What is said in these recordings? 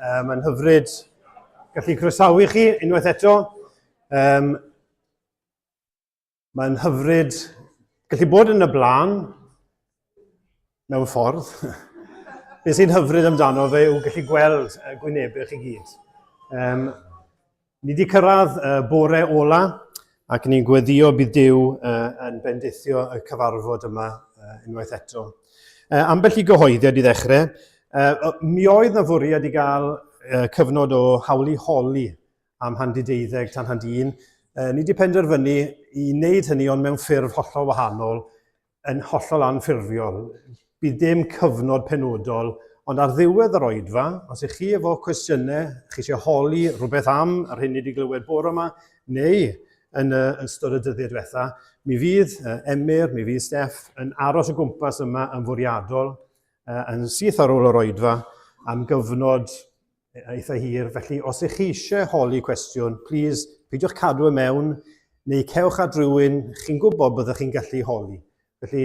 Mae'n hyfryd gallu croesawu chi unwaith eto. Mae'n hyfryd gallu bod yn y blaen mewn ffordd. Be sy'n hyfryd amdano fe yw gallu gweld gwynebau chi gyd. Ni wedi cyrraedd bore ola ac ni'n gweddio bydd Duw yn bendithio y cyfarfod yma unwaith eto. Ambell i gyhoeddiad i ddechrau, mi oedd na fwriad i gael cyfnod o hawlu holi am handi 12 tan handi 1. Ni wedi penderfynu i wneud hynny ond mewn ffurf hollol wahanol, yn hollol anffurfiol. Bydd dim cyfnod penodol, ond ar ddiwedd yr oedfa, os ych chi efo cwestiynau, chi eisiau holi rhywbeth am ar hyn ni wedi glywed bore yma, neu yn ystod y dyddiau diwetha, mi fydd Emyr, mi fydd Steff yn aros o gwmpas yma yn fwriadol, yn syth ar ôl yr oedfa, am gyfnod eitha hir. Felly, os ych chi eisiau holi cwestiwn, please, peidiwch cadw y mewn, neu cewch at rhywun, chi'n gwybod byddwch chi'n gallu holi. Felly,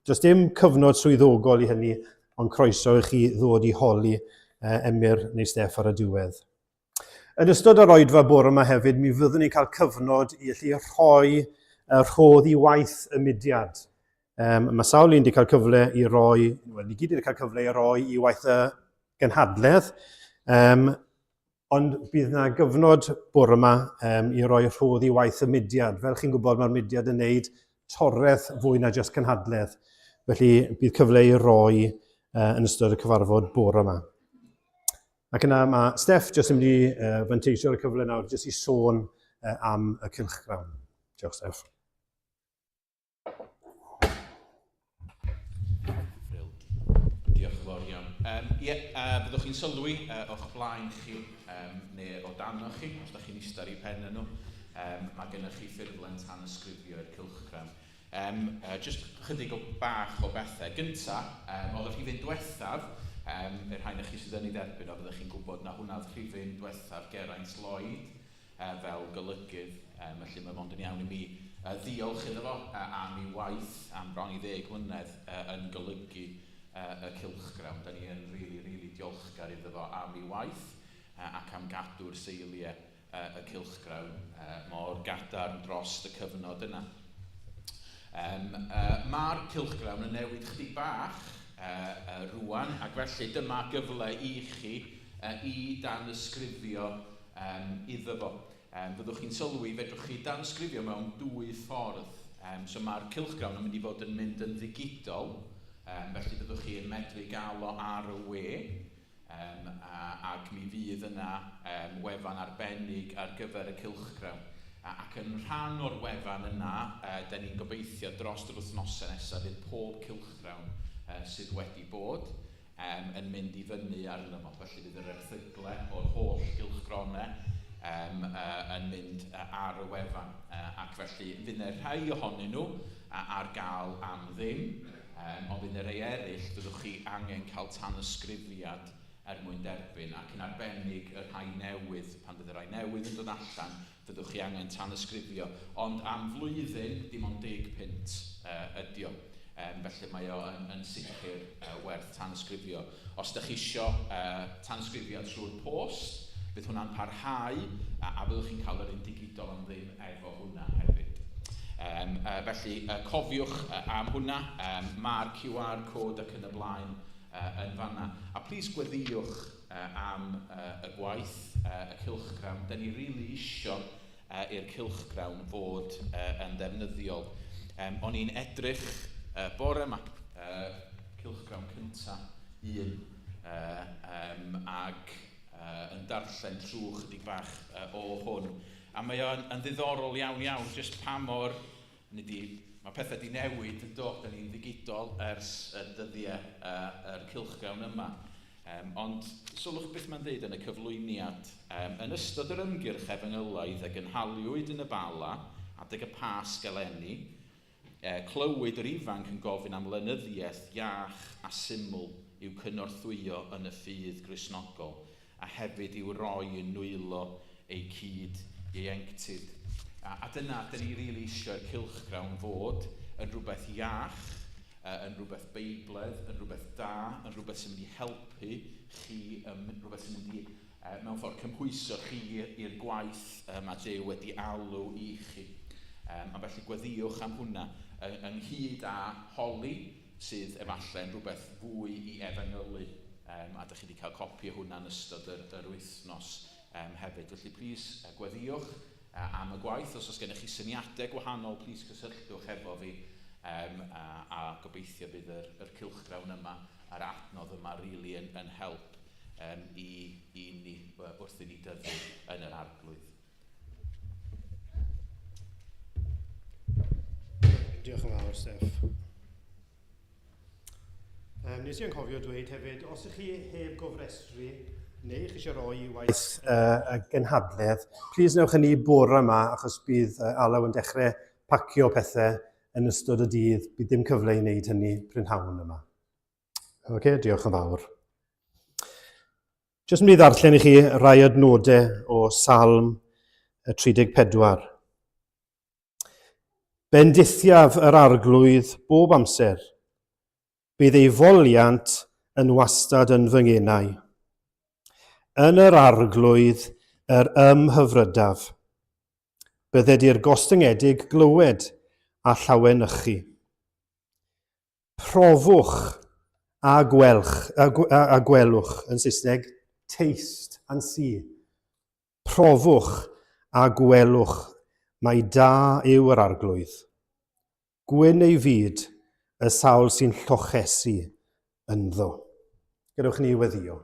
does dim cyfnod swyddogol i hynny, ond croeso i chi ddod i holi Emyr neu Steff ar y diwedd. Yn ystod yr oedfa bore yma hefyd, mi fyddwn ni cael cyfnod i allu rhoi rhodd i waith y mudiad. Mae sawl un wedi cael cyfle i roi, ni gyd wedi cael cyfle i roi i waith y Gynhadledd, ond bydd yna gyfnod bore yma i roi rhodd i waith y mudiad. Fel chi'n gwybod, mae'r mudiad yn gwneud torreth fwy na jyst Gynhadledd. Felly bydd cyfle i roi yn ystod y cyfarfod bore yma. Ac yna mae Steff jyst yn mynd i fanteisio'r cyfle nawr, jyst i sôn am y cylchgrawn. Diolch, Steff. Diolch yn fawr iawn. Byddwch chi'n sylwi o'ch blaen chi neu o dan chi, os ydych chi'n eistedd i pen nhw. Mae gennych chi ffurflen tanysgrifio i'r cylchgrawn. Just chydig o bach o bethau. Gynta, oedd y rhifyn diwethaf, yr rhain chi sydd yn ei dderbyn, oedd ydych chi'n gwybod na hwnna oedd rhifyn diwethaf Geraint Lloyd fel golygydd. Felly mae mond yn iawn i mi ddiolch iddo fo am ei waith am bron i 10 mlynedd yn golygu y cylchgrawn. Da ni yn rili diolchgar iddo fo am ei waith ac am gadw'r seiliau y cylchgrawn mor gadarn dros y cyfnod yna. Mae'r cylchgrawn yn newid chydig bach rwan, ac felly dyma gyfle i chi i danysgrifio iddo fo. Fyddwch chi'n sylwi, fedrwch chi danysgrifio mewn 2 ffordd. So mae'r cylchgrawn yn mynd i fod yn mynd yn ddigidol, felly byddwch chi'n medru gael o ar y we, ac mi fydd yna wefan arbennig ar gyfer y cylchgrawn. Ac yn rhan o'r wefan yna, da ni'n gobeithio dros yr wythnosau nesaf fydd pob cylchgrawn sydd wedi bod yn mynd i fyny arno fo. Felly bydd yr erthygle o'r holl gylchgronau yn mynd ar y wefan. Ac felly fydd yna rhai ohonyn nhw ar gael am ddim, ond fydd yna rhai eraill byddwch chi angen cael tanysgrifiad mwyn derbyn, ac yn arbennig y rhai newydd, pan fydd y rhai newydd yn dod allan, fyddwch chi angen tanysgrifio. Ond am flwyddyn, dim ond 10 punt ydi o. Felly mae o yn sicr werth tanysgrifio. Os ydych chi eisiau tanysgrifiad trwy'r post, bydd hwnna'n parhau, a fyddwch chi'n cael yr un digidol am ddim efo hwnna hefyd. Felly cofiwch am hwnna, mae'r QR code ac yn y blaen yn fanna. A plis gweddiwch am y gwaith, y cylchgrawn. Da ni rili isio i'r cylchgrawn fod yn ddefnyddiol. O'n i'n edrych bore yma, cylchgrawn cynta 1, ag yn darllen trwy chydig bach o hwn. A mae o'n ddiddorol iawn, jyst pa mor, mae pethau di newid yn dod, da ni'n ddigidol ers y dyddiau yr cylchgrawn yma. Ond sylwch beth mae'n dweud yn y cyflwyniad. Yn ystod yr ymgyrch efengylaidd a gynhaliwyd yn y Bala, adeg y Pasg eleni, clywyd yr ifanc yn gofyn am lenyddiaeth iach a syml i'w cynorthwyo yn y ffydd Gristnogol, a hefyd i'w roi yn nwylo ei cyd ieuenctid. A dyna, da ni rili eisiau'r cylchgrawn fod yn rhywbeth iach, yn rhywbeth beibledd, yn rhywbeth da, yn rhywbeth sy'n mynd i helpu chi, rhywbeth sy'n mynd i mewn ffordd cymhwyso chi i'r gwaith mae Duw wedi alw i chi. A felly gweddiwch am hwnna ynghyd â holi sydd efallai'n rhywbeth fwy i efengylu, a ydych chi wedi cael copi o hwnna yn ystod yr wythnos hefyd. Felly plis gweddiwch am y gwaith. Os gennych chi syniadau gwahanol, plis cysylltwch efo fi, a gobeithio bydd yr cylchgrawn yma, a'r adnodd yma rili yn help i ni wrth i ni dyddu yn yr arglwydd. Diolch yn fawr, Steff. Nes i'n cofio dweud hefyd, os ych chi heb gofrestru, neu chi eisiau rhoi i waith y Gynhadledd, plis newch ni bore yma, achos bydd Alaw yn dechrau pacio pethau yn ystod y dydd, bydd dim cyfle i wneud hynny prynhawn yma. Diolch yn fawr. Jyst yn mynd i ddarllen i chi rai adnodau o Salm 34. Bendithiaf yr arglwydd bob amser, bydd ei foliant yn wastad yn fy ngenau. Yn yr arglwydd yr ymhyfrydaf, bydded i'r gostyngedig glywed a llawenychu. Profwch a gwelwch, yn Saesneg, taste and see. Profwch a gwelwch, mae da yw yr arglwydd. Gwyn ei fyd y sawl sy'n llochesu ynddo. Gadewch ni weddio.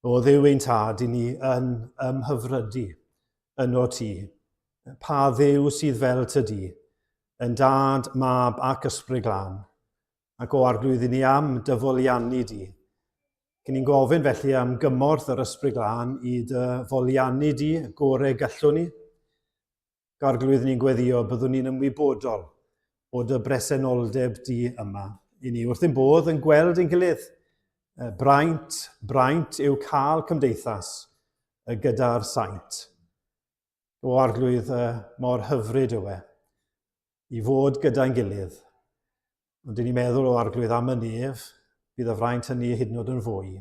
O Dduw ein tad, i ni yn ymhyfrydu yno ti. Pa Dduw sydd fel tydi, yn dad, mab ac ysbryd glân, ac o arglwydd i ni am dyfoliannu di. Cyn ni'n gofyn felly am gymorth yr ysbryd glân i dyfoliannu di, gorau gallwn ni. Garglwydd ni'n gweddio byddwn ni'n ymwybodol o dy bresenoldeb di yma. I ni wrth ein bodd yn gweld ein gilydd. Braint yw cael cymdeithas gyda'r saint. O arglwydd mor hyfryd yw i fod gyda'n gilydd. Ond dyn ni'n meddwl o arglwydd am y nef, bydd y fraint hynny hyd yn oed yn fwy.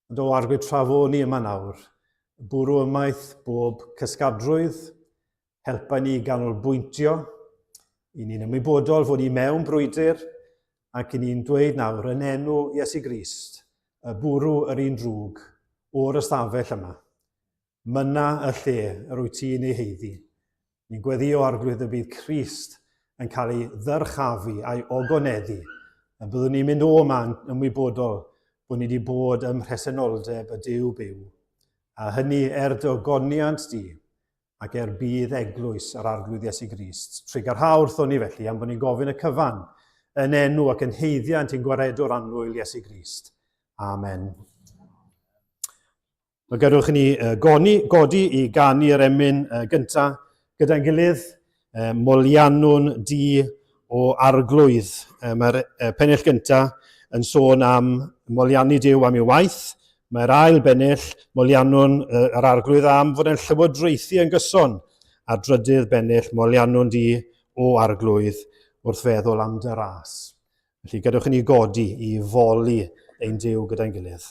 Ond o arglwydd trafo ni yma nawr, bwrw ymaith bob cysgadrwydd, helpa ni ganolbwyntio, i ni'n ymwybodol fod ni mewn brwydr, ac i ni'n dweud nawr yn enw Iesu Grist, y bwrw yr un drwg o'r ystafell yma. Myna y lle yr wyt ti'n ei heiddi. Ni'n gweddio arglwydd y bydd Crist yn cael ei ddyrchafu a'i ogoneddu, a byddwn ni'n mynd o man ymwybodol bod ni wedi bod ym mhresenoldeb y Duw byw. A hynny dogoniant di, ac bydd eglwys yr arglwydd Iesu Grist. Trwy garhaw wrthon ni felly am bod ni'n gofyn y cyfan yn enw ac yn heiddiant i'n gwaredwr annwyl Iesu Grist. Amen. Mae gadwch ni godi i ganu'r emyn gyntaf gyda'n gilydd, Molianwn di o arglwydd. Mae'r pennill gyntaf yn sôn am moliannu Duw am ei waith. Mae'r ail bennill, Molianwn yr arglwydd am fod yn llywodraethu yn gyson. A'r drydydd bennill, Molianwn di o arglwydd wrth feddwl am dy ras. Felly gadwch ni godi i foli ein Duw gyda'n gilydd.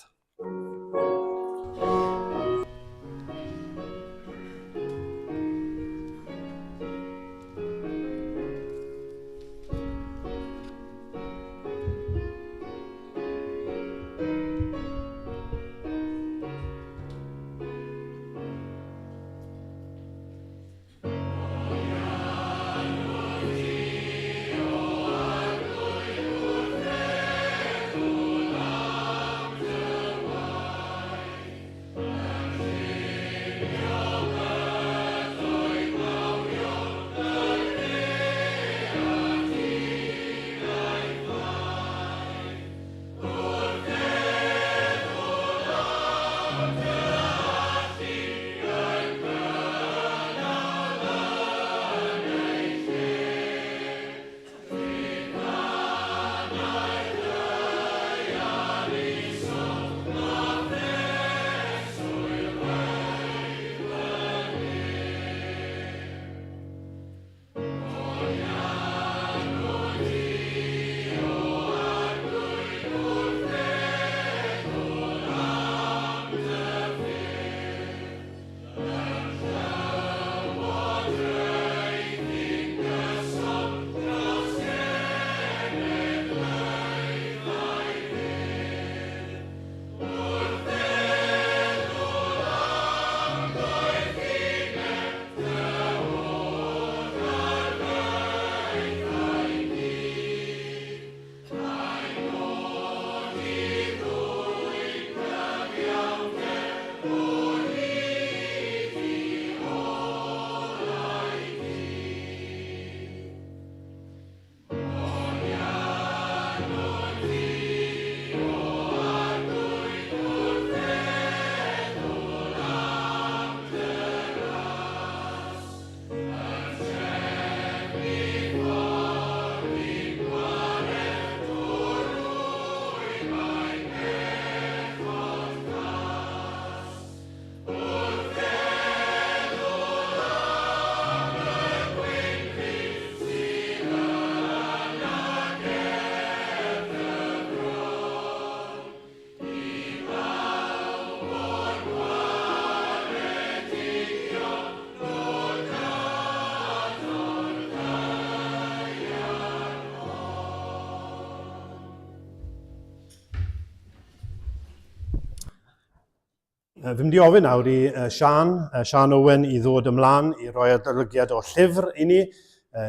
Fi'n mynd i ofyn nawr i Sian Owen i ddod ymlaen i roi adolygiad o llyfr i ni.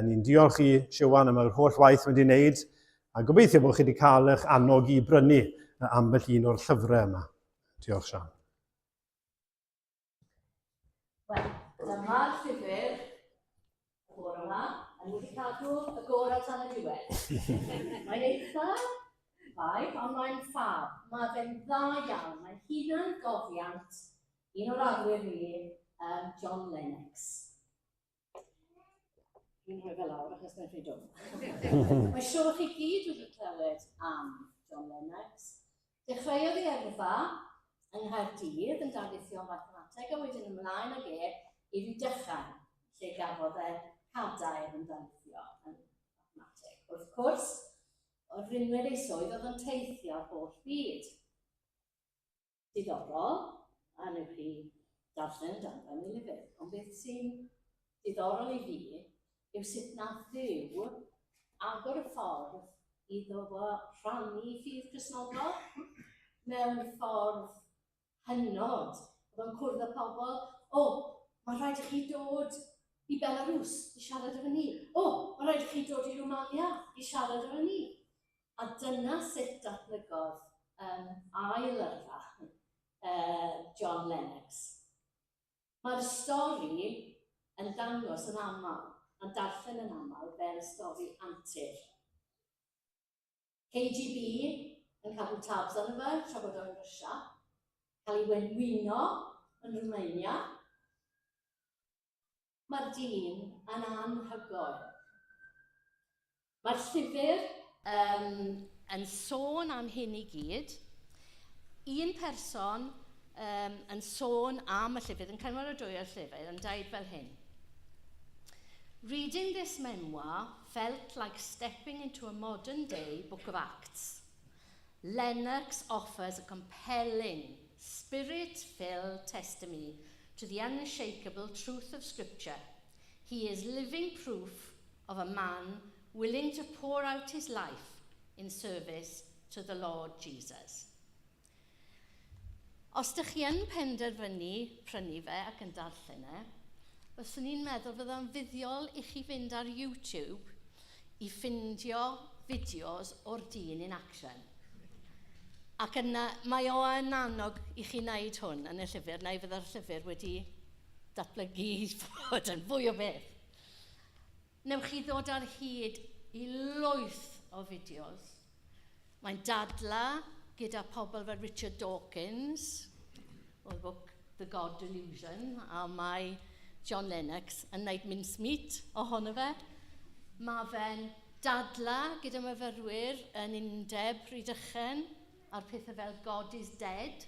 Ni'n diolch i Siwan am yr holl waith wedi wneud, a gobeithio bod chi wedi cael eich annog i brynu ambell un o'r llyfrau yma. Diolch, Sian. Wel, dyma'r llyfr y bore yma, a ni wedi cadw y gorau tan y diwedd. Mae'n eitha faif, ond mae'n ffab. Mae fe'n dda iawn. Mae'n hunan gofiant un o'r arwyr fi, John Lennox. Dwi'n rhoi fel awr achos mae'n rhy dwm. Mae siŵr chi gyd wedi clywed am John Lennox. Dechreuodd ei yrfa yng Nghaerdydd yn darlithio mathemateg a wedyn ymlaen ag i Rhydychen, lle gafodd e cadair yn darlithio yn mathemateg. Wrth gwrs, o'r rhinwyd ei swydd oedd yn teithio ar holl byd. Diddorol, a newch chi darllen dan y lyfr. Ond beth sy'n diddorol i fi yw sut nath Dduw agor y ffordd iddo fo rhannu ffydd Cristnogol mewn ffordd hynod. Oedd o'n cwrdd â pobl, mae rhaid i chi dod i Belarus i siarad efo ni. Mae rhaid i chi dod i Rwmania i siarad efo ni. A dyna sut datblygodd ail yrfa John Lennox. Mae'r stori yn dangos yn aml, yn darllen yn aml fel y stori antur. KGB yn cadw tabs arno fe tra bod o'n Rwsia, cael ei wenwyno yn Rwmania. Mae'r dyn yn anhygoel. Mae'r llyfr yn sôn am hyn i gyd. Un person yn sôn am y llyfr, yn cynnwys y dwy o'r llyfr, yn dweud fel hyn. Reading this memoir felt like stepping into a modern day book of Acts. Lennox offers a compelling, spirit-filled testimony to the unshakable truth of Scripture. He is living proof of a man willing to pour out his life in service to the Lord Jesus. Os ydych chi yn penderfynu prynu fe ac yn darllen e, fyswn i'n meddwl fydd o'n fuddiol i chi fynd ar YouTube i ffindio fideos o'r dyn in action. Ac yna, mae o yn annog i chi wneud hwn yn y llyfr, neu fydd yr llyfr wedi datblygu i fod yn fwy o beth. Newch chi ddod ar hyd i lwyth o fideos. Mae'n dadla gyda pobl fel Richard Dawkins, o'r book The God Delusion, a mae John Lennox yn gwneud mincemeat ohono fe. Mae fe'n dadla gyda myfyrwyr yn undeb Rhydychen a'r pethau fel God is Dead.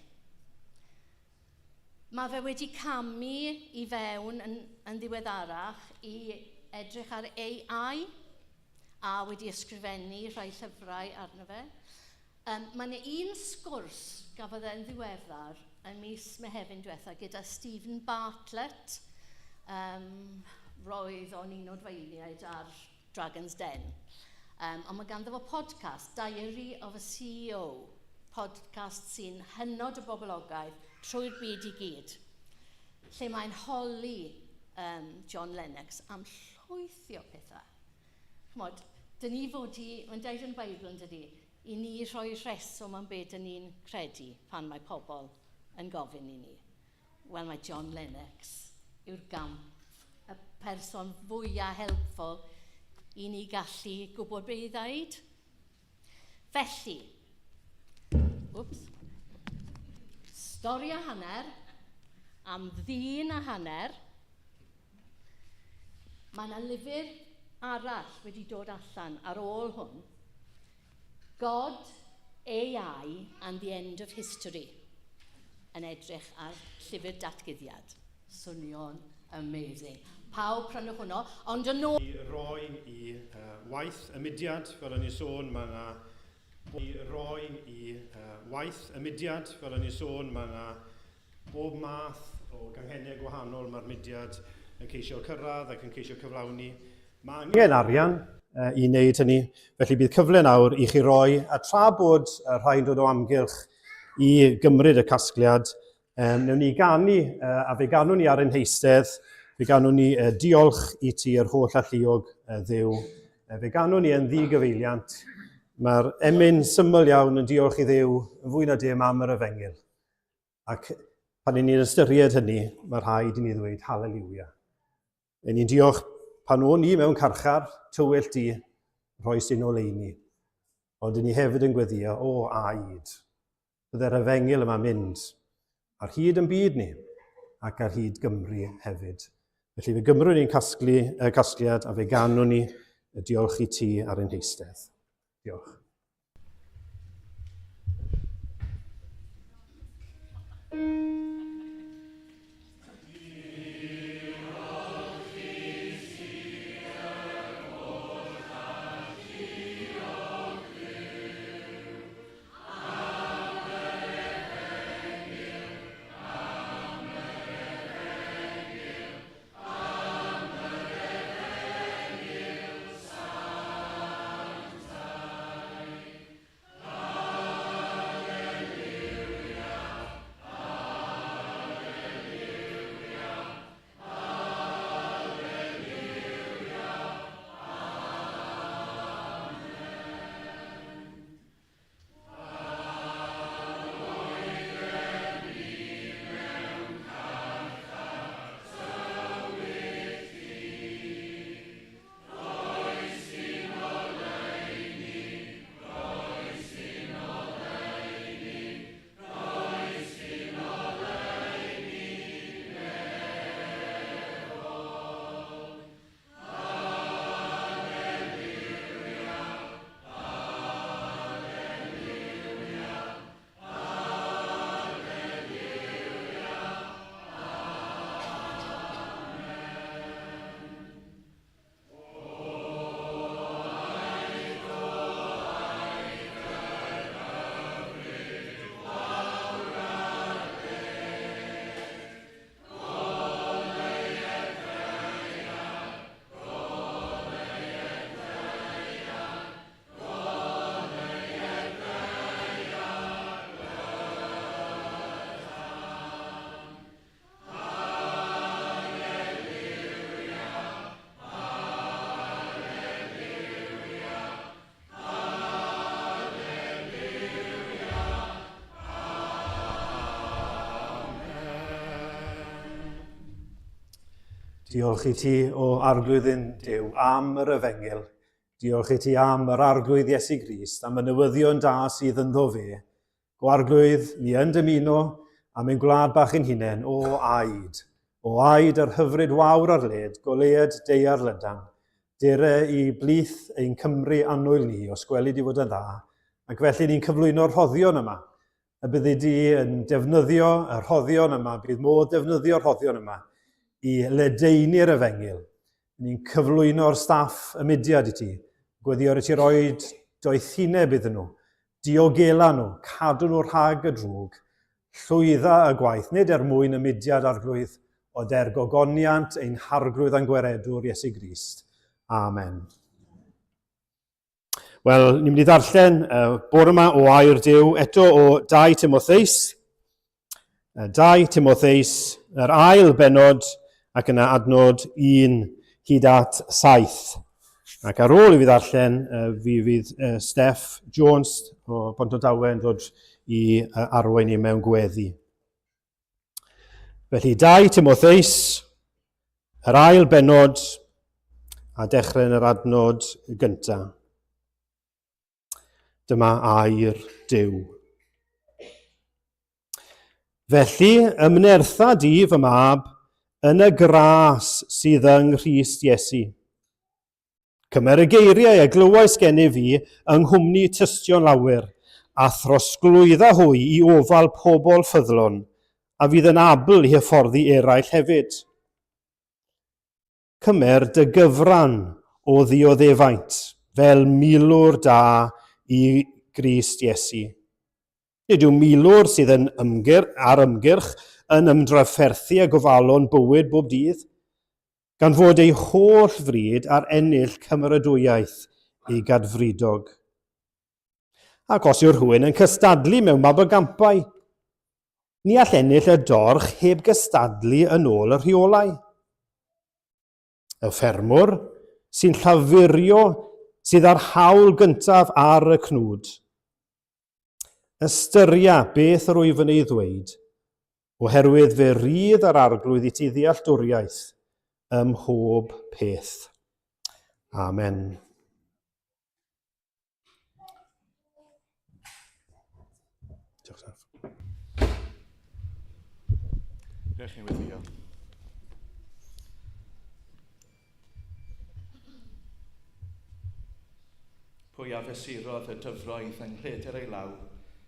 Mae fe wedi camu i fewn yn ddiweddarach i edrych ar AI a wedi ysgrifennu rhai llyfrau arno fe. Mae'n un sgwrs gafodd e'n ddiweddar yn mis Mehefin diwetha gyda Stephen Bartlett, roedd o'n un o'r feiliaid ar Dragon's Den. Ond mae ganddo fo podcast, Diary of a CEO, podcast sy'n hynod o boblogaeth trwy'r byd i gyd, lle mae'n holi John Lennox am llwyth o pethau. Chmod, dyn ni fod i, mae'n deud yn Beibl yn dydi, i ni rhoi rheswm am beth dyn ni'n credu pan mae pobl yn gofyn i ni. Wel, mae John Lennox yw'r gamp, y person fwyaf helpful i ni gallu gwybod beth i ddweud. Felly, stori a hanner, am ddyn a hanner, mae yna lyfr arall wedi dod allan ar ôl hwn, God, AI and the End of History, yn edrych ar llyfr datguddiad. Swnio'n amazing. Pawb prynwch hwnnw, ond yn ôl... I roi i waith y mudiad, fel o'n i sôn, mae yna... I roi i waith y mudiad, fel o'n i sôn, mae yna bob math o ganghennau gwahanol mae'r mudiad yn ceisio cyrraedd ac yn ceisio cyflawni. Mae angen arian i wneud hynny, felly bydd cyfle nawr i chi roi, a tra bod rhai'n dod o amgylch i gymryd y casgliad, Newn ni ganu, a fe ganwn ni ar ein heistedd, fe ganwn ni diolch i ti yr holl alluog Dduw. Fe ganwn ni yn ddigyfeiliant. Mae'r emyn syml iawn yn diolch i Dduw yn fwy na dim am yr efengil. Ac pan ni'n ystyried hynny, mae rhaid i ni ddweud hallelujah. Ni'n diolch pan o'n ni mewn carchar, tywyllt di, rhoi sy'n oleini. Ond ni hefyd yn gweddio, o aid. Byddai'r efengil yma mynd ar hyd yn byd ni ac ar hyd Gymru hefyd. Felly fe gymrwn ni'n casgliad a fe ganwn ni diolch i ti ar ein heistedd. Diolch. Diolch i ti o arglwydd Duw am yr efengil. Diolch i ti am yr arglwydd Iesu Grist, am y newyddion da sydd ynddo fe. O arglwydd, ni yn dymuno am ein gwlad bach yn hunain o aid. O aid yr hyfryd wawr ar led, goleuad deiar lydan. Dere i blith ein Cymru annwyl ni os gwelid i fod yn dda. Ac felly ni'n cyflwyno'r rhoddion yma. A byddi di yn defnyddio y rhoddion yma, bydd modd defnyddio'r rhoddion yma i ledeini'r efengil. Ni'n cyflwyno'r staff y mudiad i ti. Gweddior i ti roed doethineb iddyn nhw, diogela nhw, cadw nhw rhag y drwg, llwydda y gwaith, nid mwyn y mudiad arglwydd, ond gogoniant ein harglwydd a'n gweredwr Iesu Grist. Amen. Wel, ni'n mynd i ddarllen bore yma o air Duw, eto o 2 Timotheus. 2 Timotheus, yr ail benod, ac yna adnod 1 hyd at 7. Ac ar ôl i fi ddarllen, fydd Steff Jones o Pontardawe yn dod i arwain ni mewn gweddi. Felly 2 Timotheus, yr ail benod, a dechrau yn yr adnod gyntaf. Dyma air Duw. Felly, ymnertha di fy mab yn y gras sydd yng Nghrist Iesu. Cymer y geiriau a glywais geni fi yng nghwmni tystion lawer, a throsglwydda hwy i ofal pobl ffyddlon, a fydd yn abl i hyfforddi eraill hefyd. Cymer dy gyfran o ddioddefaint, fel milwr da i Grist Iesu. Nid yw milwr sydd yn ymgyrch yn ymdrafferthu a gofalon bywyd bob dydd, gan fod ei holl fryd ar ennill cymeradwyaeth ei gadfridog. Ac os yw'r rhywun yn cystadlu mewn mabagampau, ni all ennill y dorch heb gystadlu yn ôl y rheolau. Y ffermwr sy'n llafurio sydd ar hawl gyntaf ar y cnwd. Ystyria beth yr wyf yn ei ddweud, oherwydd fe rydd yr arglwydd I ti ddealltwriaeth ym mhob peth. Amen. Diolch chi'n weddio. Pwy a fesurodd y dyfroedd yng nghledr ei law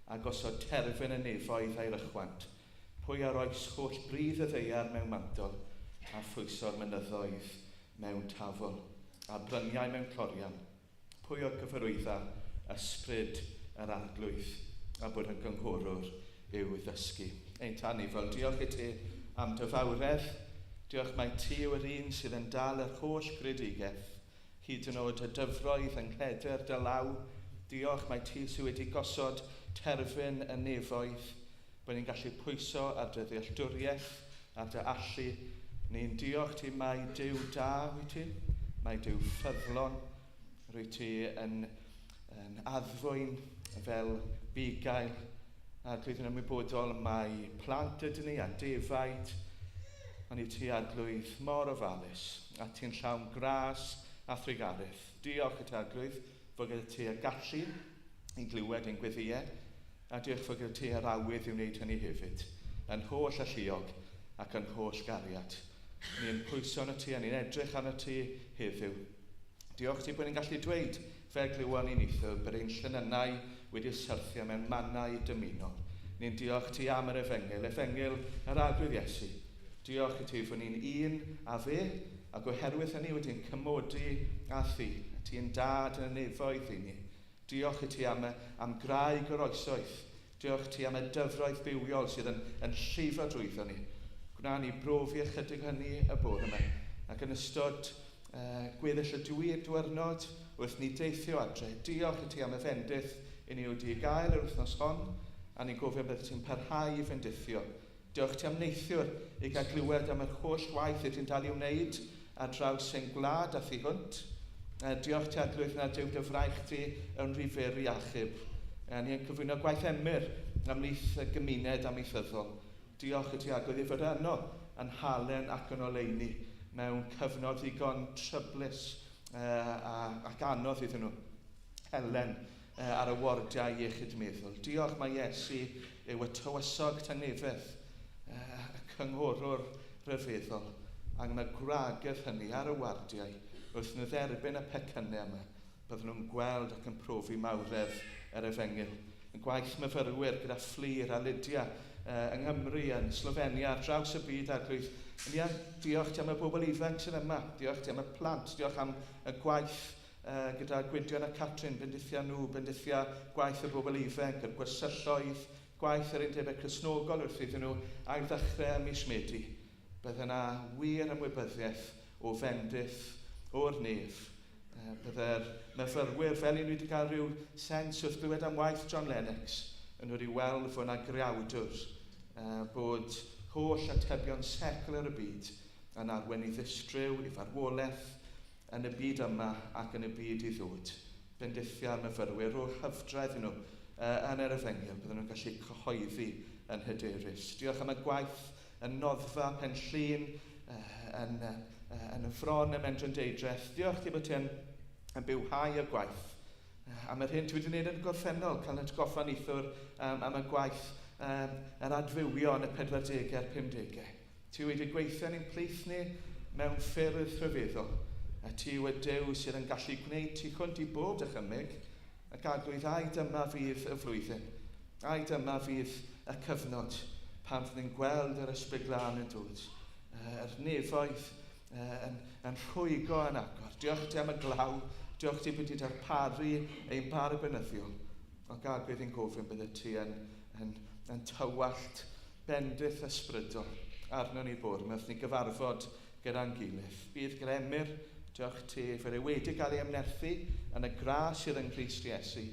a gosod terfyn y nefoedd a'i rychwant. Pwy a roes holl brydd y ddeiar mewn mantol a phwyso'r mynyddoedd mewn tafol a bryniau mewn clorian. Pwy o gyfarwydda ysbryd yr arglwydd a bod yn gynghorwr i'w ddysgu. Ein tanifol, diolch I ti am dy fawredd. Diolch mai ti yw'r un sydd yn dal yr holl gredigeth. Hyd yn oed y dyfroedd yng nghledr dy law. Diolch mai ti sydd wedi gosod terfyn y nefoedd. Bod ni'n gallu pwyso ar dy ddealltwriaeth, ar dy allu. Ni'n diolch ti mai Duw da wyt ti. Mai Duw ffyddlon. Rwy ti yn addfwyn fel bugail. A dwi'n yn ymwybodol mai plant ydyn ni a defaid. Ond I ti adlwydd mor ofalus. A ti'n llawn gras a thrigareth. Diolch y taglwydd fod gyda ti y gallu I glywed ein gweddiau, a diolch fod gyda ti yr awydd I wneud hynny hefyd, yn holl alluog ac yn holl gariad. Ni'n pwyso arno ti a ni'n edrych arno ti heddiw. Diolch ti bod ni'n gallu dweud fel glywon ni'n eithaf bod ein llynynau wedi syrthio mewn mannau dymunol. Ni'n diolch ti am yr efengil yr arglwydd Iesu. Diolch I ti fod ni'n un a fe, ac oherwydd hynny wedi'n cymodi a thi. Ti'n dad yn y nefoedd I ni. Diolch I ti am grau goroesoeth. Diolch ti am y dyfroedd bywiol sydd yn llifo drwyddo ni. Gwna ni brofi ychydig hynny y bore yma. Ac yn ystod gweddill y diwrnod wrth ni deithio adre. Diolch I ti am y fendith I ni wedi gael yr wythnos hon, a ni'n gofio bydd ti'n parhau I fendithio. Diolch ti am neithiwr I gael glywed am yr holl waith I ti'n dal I wneud a draws ein gwlad a thi hwnt. Diolch ti adlwydd na Duw dy fraich ti yn rifur I achub. Ni'n cyflwyno gwaith Emyr ymlith y gymuned amaethyddol. Diolch I ti adlwydd I fod yno yn halen ac yn oleuni mewn cyfnod ddigon tryblus ac anodd iddyn nhw. Helen ar y wardiau iechyd meddwl. Diolch mai Iesu yw y tywysog tangnefedd, y cynghorwr rhyfeddol, ac mae gwragedd hynny ar y wardiau wrth nhw dderbyn y pecynnau yma, byddwn nhw'n gweld ac yn profi mawredd yr efengil. Yn gwaith myfyrwyr gyda Fflir a Lydia yng Nghymru, yn Slofenia, ar draws y byd arglwydd. Diolch ti am y bobl ifanc sydd yma, diolch ti am y plant, diolch am y gwaith gyda Gwydion a Catrin, bendithia nhw, bendithia gwaith y bobl ifanc, yr gwersylloedd, gwaith yr undebau Cresnogol wrth iddyn nhw ail ddechrau mis Medi. Bydd yna wir ymwybyddiaeth o fendith o'r nef. Byddai'r myfyrwyr fel un wedi cael rhyw sens wrth glywed am waith John Lennox yn wedi weld fod yna griawdwr, bod holl atebion secl ar y byd yn arwen I ddistryw, I farwolaeth, yn y byd yma ac yn y byd I ddod. Bendithia'r myfyrwyr o'r hyfdraeth nhw yn yr efengil, byddwn nhw'n gallu cyhoeddi yn hyderus. Diolch am y gwaith yn noddfa Penllyn, yn y ffron ym Mendryn Deidreth. Diolch ti bod ti yn bywhau y gwaith. Am yr hyn ti wedi gwneud yn gorffennol, cael atgoffa neithwr am y gwaith yr adfywion y 40au a'r 50au. Ti wedi gweithio ni'n plith ni mewn ffyrdd rhyfeddol. A ti yw y Duw sydd yn gallu gwneud ti hwnt I bob dychymyg, ac adlwydd ai dyma fydd y flwyddyn. Ai dyma fydd y cyfnod pan fydd ni'n gweld yr ysbryd glân yn dod. Yr nefoedd yn rhwygo yn agor. Diolch ti am y glaw, diolch ti bod ti darparu ein bar y benyddiol. O gadwydd i'n gofyn bydd ti yn tywallt bendith ysbrydol arno ni bwr. Myth ni gyfarfod gyda'n gilydd. Bydd gyda Emyr, diolch ti fod ei wedi cael ei ymnerthu yn y gras sydd yn Grist Iesu.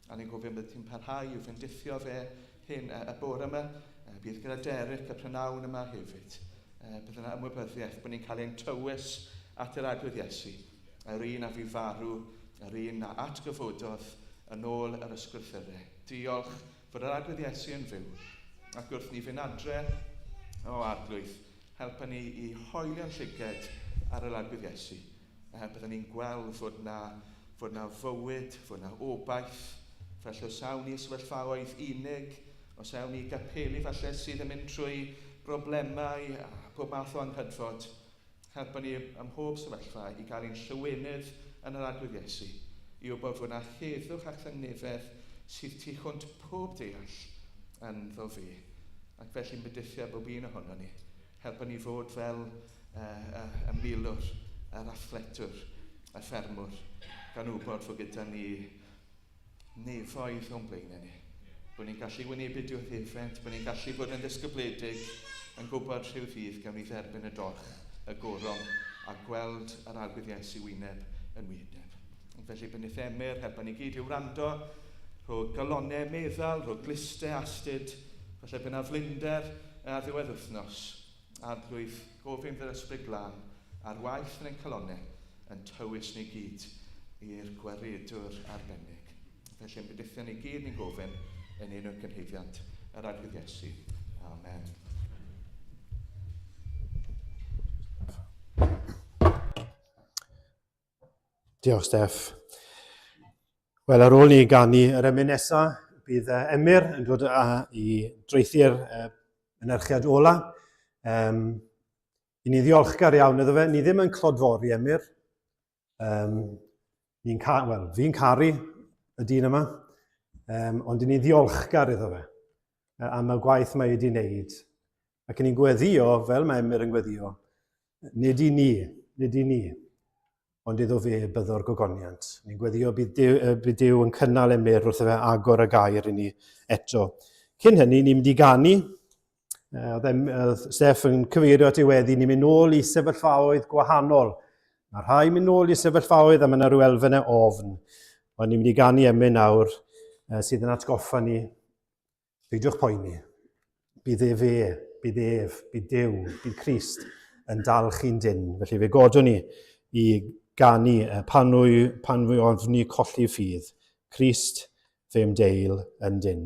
A ni'n gofyn bydd ti'n parhau i'w fendithio fe hyn y bore yma. bydd gyda Derek y prynawn yma hefyd. Bydd yna ymwybyddiaeth bod ni'n cael ein tywys at yr agwedd Iesu. Yr un a fi farw, yr un a atgyfododd yn ôl yr ysgrythurau. Diolch fod yr agwedd Iesu yn fyw. Ac wrth ni fynd adre o arglwydd, helpa ni i hoelio'n llyged ar yr agwedd Iesu. Byddwn ni'n gweld fod na fywyd, fod na obaith, felly os awn ni sefyllfaoedd unig, os awn ni gapelu falle sydd yn mynd trwy broblemau a pob math o anghydfod, helpa ni ym mhob sefyllfa i gael ein llywynydd yn yr agwedd Iesu, i wybod fod na heddwch ac yngnifedd sydd tu hwnt pob deall yn ddo fi. Ac felly'n bydythio bob un ohono ni. Helpa ni fod fel y milwr, yr athletwr, y ffermwr, gan wybod fod gyda ni nefoedd o'n blaenau ni. Bod ni'n gallu wynebu diwedd-efent, bod ni'n gallu bod yn ddisgybledig, yn gwybod rhyw ddydd gawn ni dderbyn y dorch, y goron, a gweld yr agwedd Iesu wyneb yn wyneb. Felly bydd Emyr, helpa ni gyd i'w wrando, rhoi galonau meddal, rhoi glistau astyd, felly bydd yna flinder ar ddiwedd wythnos, arglwydd gofyn fydd ysbryd glân, a'r waith yn ein calonau yn tywys ni gyd i'r gwaredwr arbennig. Felly yn bydythio ni gyd ni'n gofyn yn un o'r gynhyddiant yr agwedd Iesu. Amen. Diolch, Steff. Wel, ar ôl ni ganu yr emyn nesaf, bydd Emyr yn dod i dreithi'r mynerchiad ola. I ni ddiolchgar iawn iddo fe. Ni ddim yn clodfori Emyr. Fi'n caru y dyn yma, ond i ni ddiolchgar iddo fe am y gwaith mae wedi wneud. Ac ni'n gweddio, fel mae Emyr yn gweddio, nid i ni, ond iddo fe byddo'r gogoniant. Ni'n gweddio bydd Duw yn cynnal Emyr wrth fe agor y gair i ni eto. Cyn hynny, ni'n mynd i ganu. Oedd Steff yn cyfeirio at ei weddi, ni'n mynd nôl i sefyllfaoedd gwahanol. Mae rhai mynd nôl i sefyllfaoedd a mae yna rhyw elfennau ofn. Ond ni'n mynd i ganu Emyr nawr sydd yn atgoffa ni. Peidiwch poeni. Bydd fe, bydd ef, bydd Duw, bydd Crist yn dal chi'n dyn. Felly fe godwn ni i ganu pan fwy ofni colli ffydd. Crist fe ymdeil yn dyn.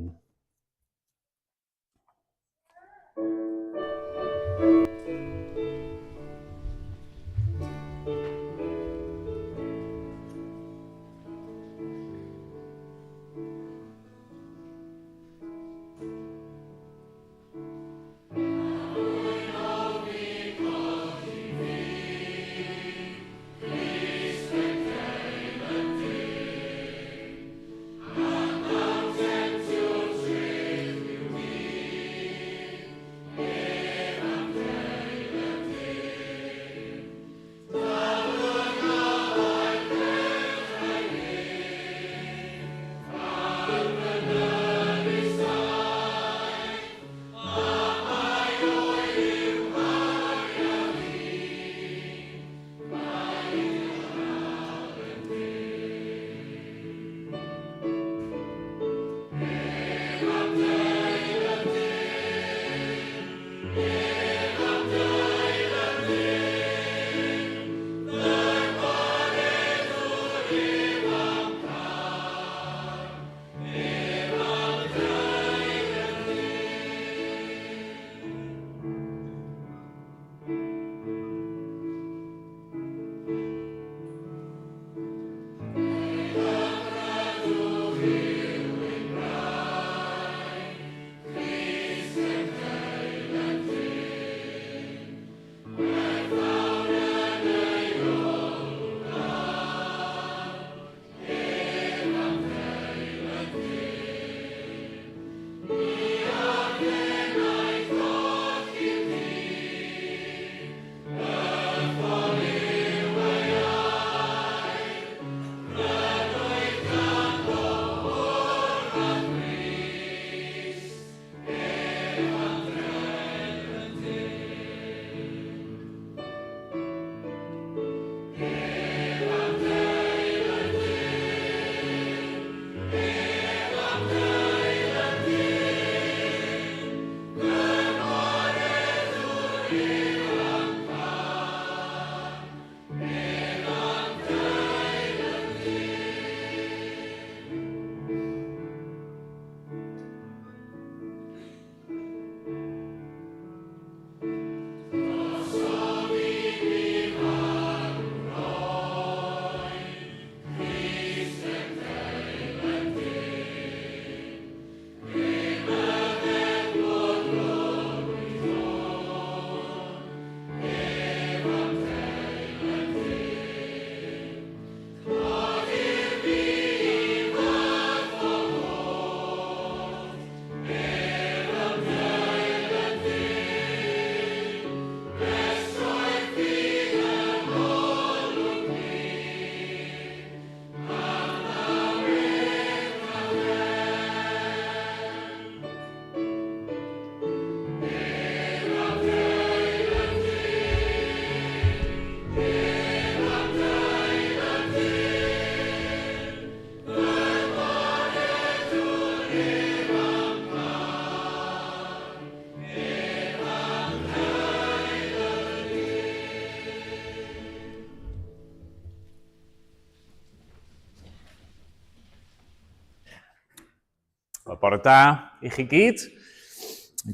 Bore da i chi gyd.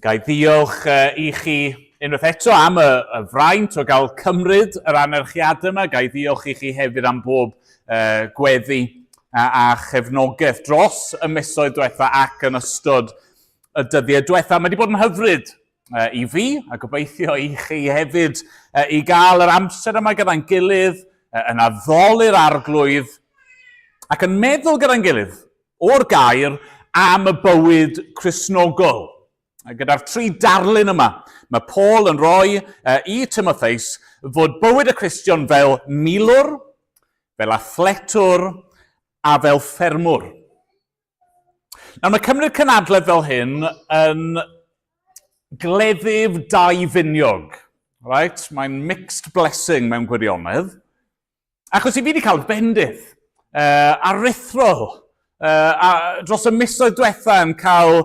Gai ddiolch i chi unwaith eto am y fraint o gael cymryd yr anerchiadau yma. Gai ddiolch i chi hefyd am bob gweddi a chefnogaeth dros y misoedd diwetha ac yn ystod y dyddiau diwetha. Mae wedi bod yn hyfryd i fi a gobeithio i chi hefyd i gael yr amser yma gyda'n gilydd, yn addoli'r arglwydd ac yn meddwl gyda'n gilydd o'r gair am y bywyd Cristnogol. Gyda'r 3 darlun yma, mae Paul yn rhoi i Timotheus fod bywyd y Cristion fel milwr, fel athletwr a fel ffermwr. Nawr mae cymryd cynadledd fel hyn yn gleddyf dau finiog. Right? Mae'n mixed blessing mewn gwirionedd. Achos i fi wedi cael bendith aruthrol dros y misoedd diwetha yn cael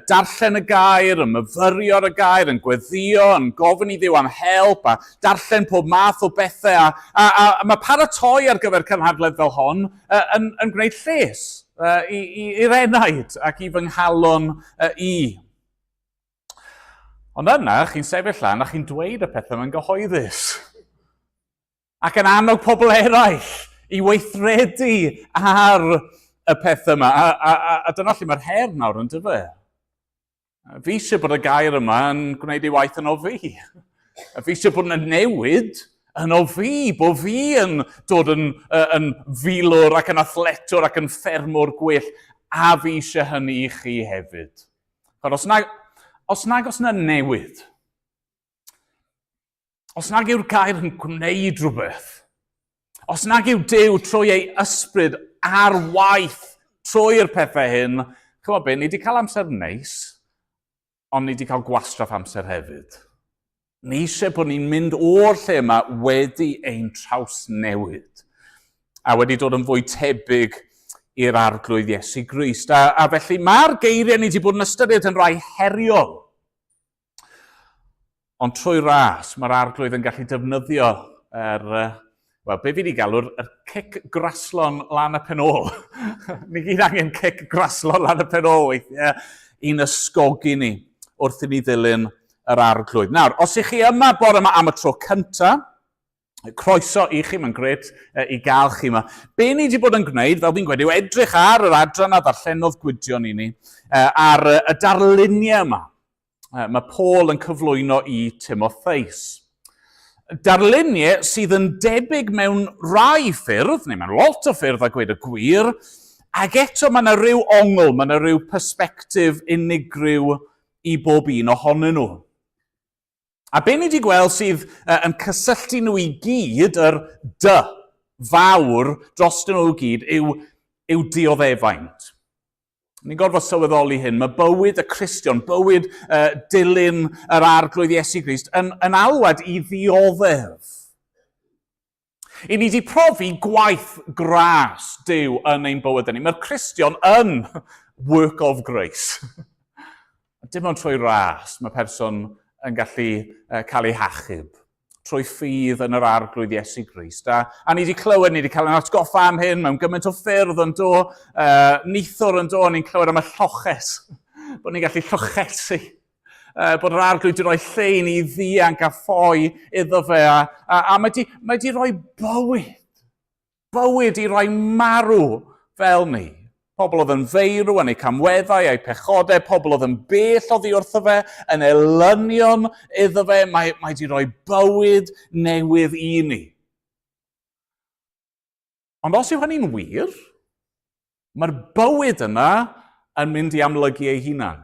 darllen y gair, yn myfyrio y gair, yn gweddio, yn gofyn i Dduw am help, a darllen pob math o bethau. A mae paratoi ar gyfer cynhadledd fel hon yn gwneud lles i'r enaid ac i fy nghalon i. Ond yna, chi'n sefyll lan a chi'n dweud y pethau mewn gyhoeddus. Ac yn annog pobl eraill i weithredu ar y pethau yma. A dyna lle mae'r her nawr yn dyfa. Fi eisiau bod y gair yma yn gwneud ei waith yn o fi. Fi eisiau bod yn newid yn o fi, bod fi yn dod yn filwr ac yn athletwr ac yn ffermwr gwell. A fi eisiau hynny i chi hefyd. Os nag oes yna newid, os nag yw'r gair yn gwneud rhywbeth, os nag yw Duw trwy ei ysbryd ar waith trwy'r pethau hyn, chymod be, ni wedi cael amser neis, ond ni wedi cael gwastraff amser hefyd. Ni eisiau bod ni'n mynd o'r lle yma wedi ein traws newid, a wedi dod yn fwy tebyg i'r arglwydd Iesu Grist. A felly mae'r geiriau ni wedi bod yn ystyried yn rai heriol. Ond trwy ras, mae'r arglwydd yn gallu defnyddio be fi wedi galw'r cic graslon lan y pen ôl. Ni gyd angen cic graslon lan y pen ôl weithiau i'n ysgogi ni wrth i ni ddilyn yr arglwydd. Nawr, os ych chi yma bore yma am y tro cyntaf, croeso i chi, mae'n gret i gael chi yma. Be ni wedi bod yn gwneud, fel fi'n gweud, yw edrych ar yr adran a ddarllenodd gwydion i ni, ar y darluniau yma. Mae Paul yn cyflwyno i Timotheus. Darluniau sydd yn debyg mewn rai ffyrdd, neu mewn lot o ffyrdd a gweud y gwir, ac eto mae yna rhyw ongl, mae yna rhyw persbectif unigryw i bob un ohonyn nhw. A be ni wedi gweld sydd yn cysylltu nhw i gyd, yr fawr dros nhw i gyd, yw dioddefaint. Ni'n gorfod sylweddoli hyn, mae bywyd y Cristion, bywyd dilyn yr arglwydd Iesu Grist yn alwad i ddioddef. I ni wedi profi gwaith gras Duw yn ein bywyd ni. Mae'r Cristion yn work of grace. Dim ond trwy ras, mae person yn gallu cael ei hachub trwy ffydd yn yr arglwydd Iesu Grist. A ni wedi clywed, ni wedi cael yn atgoffa am hyn mewn gymaint o ffyrdd yn do, nithwr yn do, ni'n clywed am y lloches, bod ni'n gallu llochesu, bod yr arglwydd wedi rhoi lle i ni ddianc a ffoi iddo fe, a mae wedi rhoi bywyd i roi marw fel ni. Pobl oedd yn feirw yn eu camweddau a'i pechodau, pobl oedd yn bell oddi wrtho fe, yn elynion iddo fe, mae wedi rhoi bywyd newydd i ni. Ond os yw hynny'n wir, mae'r bywyd yna yn mynd i amlygu ei hunan.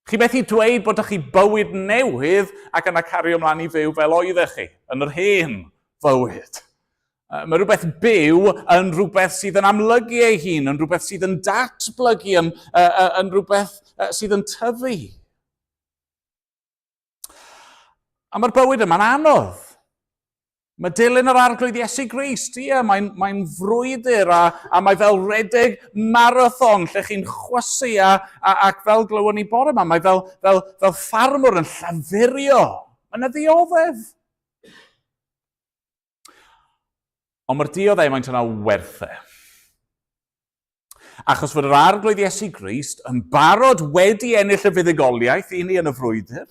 Chi methu dweud bod ych chi bywyd newydd ac yna cario ymlaen i fyw fel oeddech chi, yn yr hen fywyd. Mae rhywbeth byw yn rhywbeth sydd yn amlygu ei hun, yn rhywbeth sydd yn datblygu, yn rhywbeth sydd yn tyfu. A mae'r bywyd yma'n anodd. Mae dilyn yr arglwydd Iesu Grist, mae'n frwydr a mae fel redeg marathon lle chi'n chwysu ac fel glywon ni bore yma, mae fel ffarmwr yn llafurio. Mae'n ddioddef. Ond mae'r dioddau maent yna werth e. Achos fod yr arglwydd Iesu Grist yn barod wedi ennill y fuddugoliaeth i ni yn y frwydr.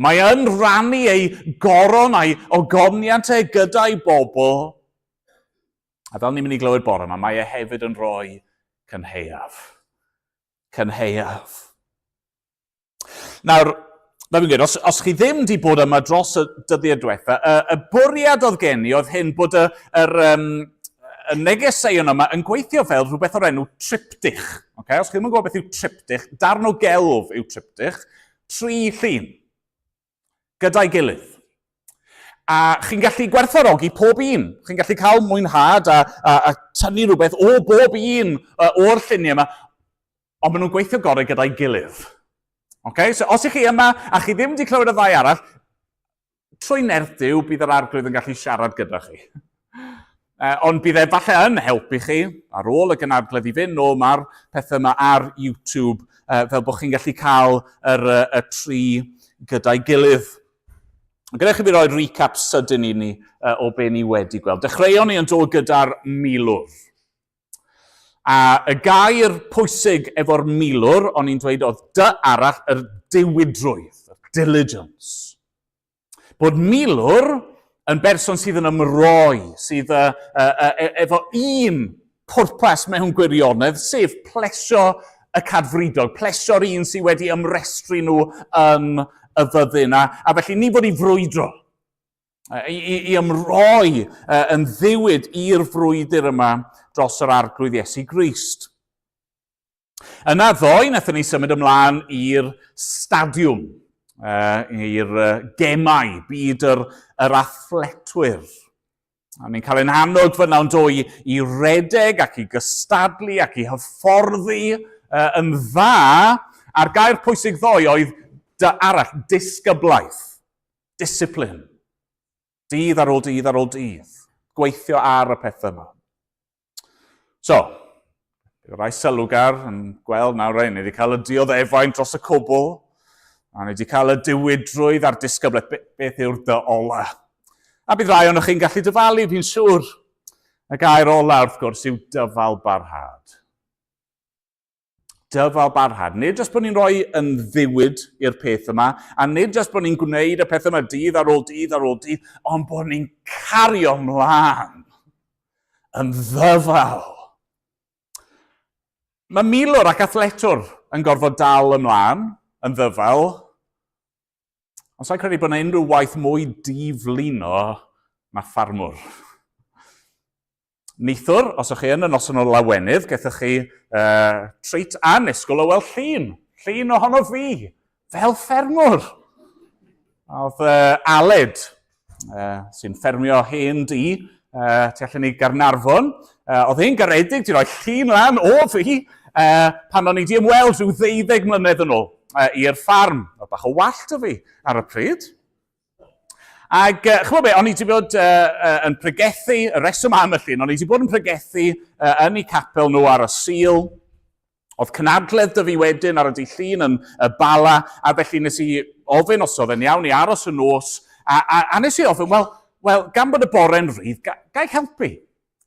Mae yn rannu ei goron a'i ogoniant gyda'i bobl. A fel ni'n mynd i glywed bore yma, mae e hefyd yn rhoi cynheuaf. Cynheuaf. Nawr, fel fi'n gweud, os chi ddim wedi bod yma dros y dyddiau diwetha, y bwriad oedd gen i oedd hyn bod y negeseuon yma yn gweithio fel rhywbeth o'r enw triptych. Okay? Os chi ddim yn gwybod beth yw triptych, darn o gelf yw triptych, 3 llun gyda'i gilydd. A chi'n gallu gwerthfawrogi pob un. Chi'n gallu cael mwynhad a tynnu rhywbeth o bob un o'r lluniau yma, ond maen nhw'n gweithio gorau gyda'i gilydd. Okay? So, os ych chi yma a chi ddim wedi clywed y ddau arall, trwy nerth Duw bydd yr arglwydd yn gallu siarad gyda chi. Ond bydd e falle yn helpu chi, ar ôl y gynadledd i fynd, mae'r pethau yma ar YouTube, fel bod chi'n gallu cael y 3 gyda'i gilydd. Gyda chi fi roi recap sydyn i ni o be ni wedi gweld. Dechreuon ni yn dod gyda'r milwr. A y gair pwysig efo'r milwr, o'n i'n dweud oedd dy arall yr diwydrwydd, y diligence. Bod milwr yn berson sydd yn ymroi, sydd efo un pwrpas mewn gwirionedd, sef plesio y cadfridog, plesio'r un sydd wedi ymrestru nhw yn y fyddin. A felly ni fod i frwydro, i ymroi yn ddiwyd i'r frwydr yma dros yr arglwydd Iesu Grist. Yna ddoe, wnaethon ni symud ymlaen i'r stadiwm, i'r gemau, byd yr athletwyr. A ni'n cael ein hannog fyna yn dod i redeg ac i gystadlu ac i hyfforddi yn dda, a'r gair pwysig ddoe oedd arall, disgyblaeth, discipline. Dydd ar ôl dydd ar ôl dydd. Gweithio ar y pethau yma. So, rai sylwgar yn gweld nawr ni wedi cael y dioddefaint dros y cwbl, a ni wedi cael y diwydrwydd a'r disgyblaeth, beth yw'r dy ola. A bydd rai o'n chi'n gallu dyfalu, fi'n siŵr. Y gair ola wrth gwrs yw dyfal barhad. Dyfal barhad. Nid jyst bod ni'n rhoi yn ddiwyd i'r peth yma, a nid jyst bod ni'n gwneud y peth yma dydd ar ôl dydd ar ôl dydd, ond bod ni'n cario mlaen yn ddyfal. Mae milwr ac athletwr yn gorfod dal ymlaen yn ddyfal, ond sa'n credu bod yna unrhyw waith mwy diflino na ffarmwr. Nithwr, os ych chi yn y noson o lawenydd, gaethach chi treat annisgwl o weld llun. Llun ohono fi, fel ffermwr. Oedd Aled, sy'n ffermio hen di, tu allan i Garnarfon. Oedd hi'n garedig, di roi llun lan o fi, pan o'n i di ymweld rhyw 12 mlynedd yn ôl i'r ffarm. Oedd bach o wallt o fi ar y pryd. Ac, chymod be, o'n i wedi bod yn pregethu, y reswm am y llun, o'n i wedi bod yn pregethu yn eu capel nhw ar y Sul, Oedd Gynhadledd dy fi wedyn ar y dydd Llun yn y Bala, a felly nes i ofyn os oedd yn iawn i aros y nos, a nes i ofyn, wel, gan bod y bore'n rhydd, ga i helpu?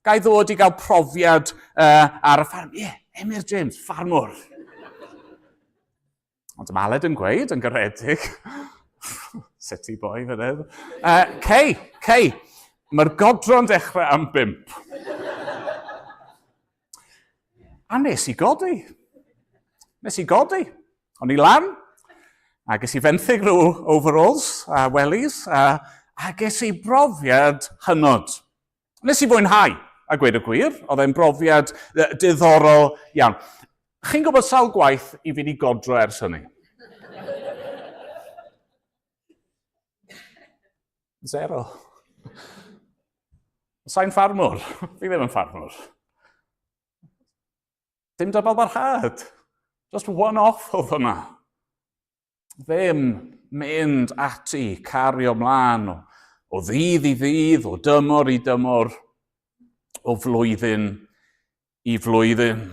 Ga i ddod i gael profiad ar y ffarm? Emyr James, ffarmwr. Ond mae Aled yn gweud, yn garedig, city boy fydd. Cei, mae'r godro'n dechrau am 5. A nes i godi. O'n i lan, a ges i fenthyg rhyw overalls a wellies, a ges i brofiad hynod. Nes i fwynhau, a gweud y gwir, oedd e'n brofiad diddorol iawn. Chi'n gwybod sawl gwaith i fi wedi godro ers hynny? 0. Sa'n ffarmwr? Fi ddim yn ffarmwr. Dim dybal barhad. Just one-off oedd hwnna. Ddim mynd ati, cario mlaen o ddydd i ddydd, o dymor i dymor, o flwyddyn i flwyddyn.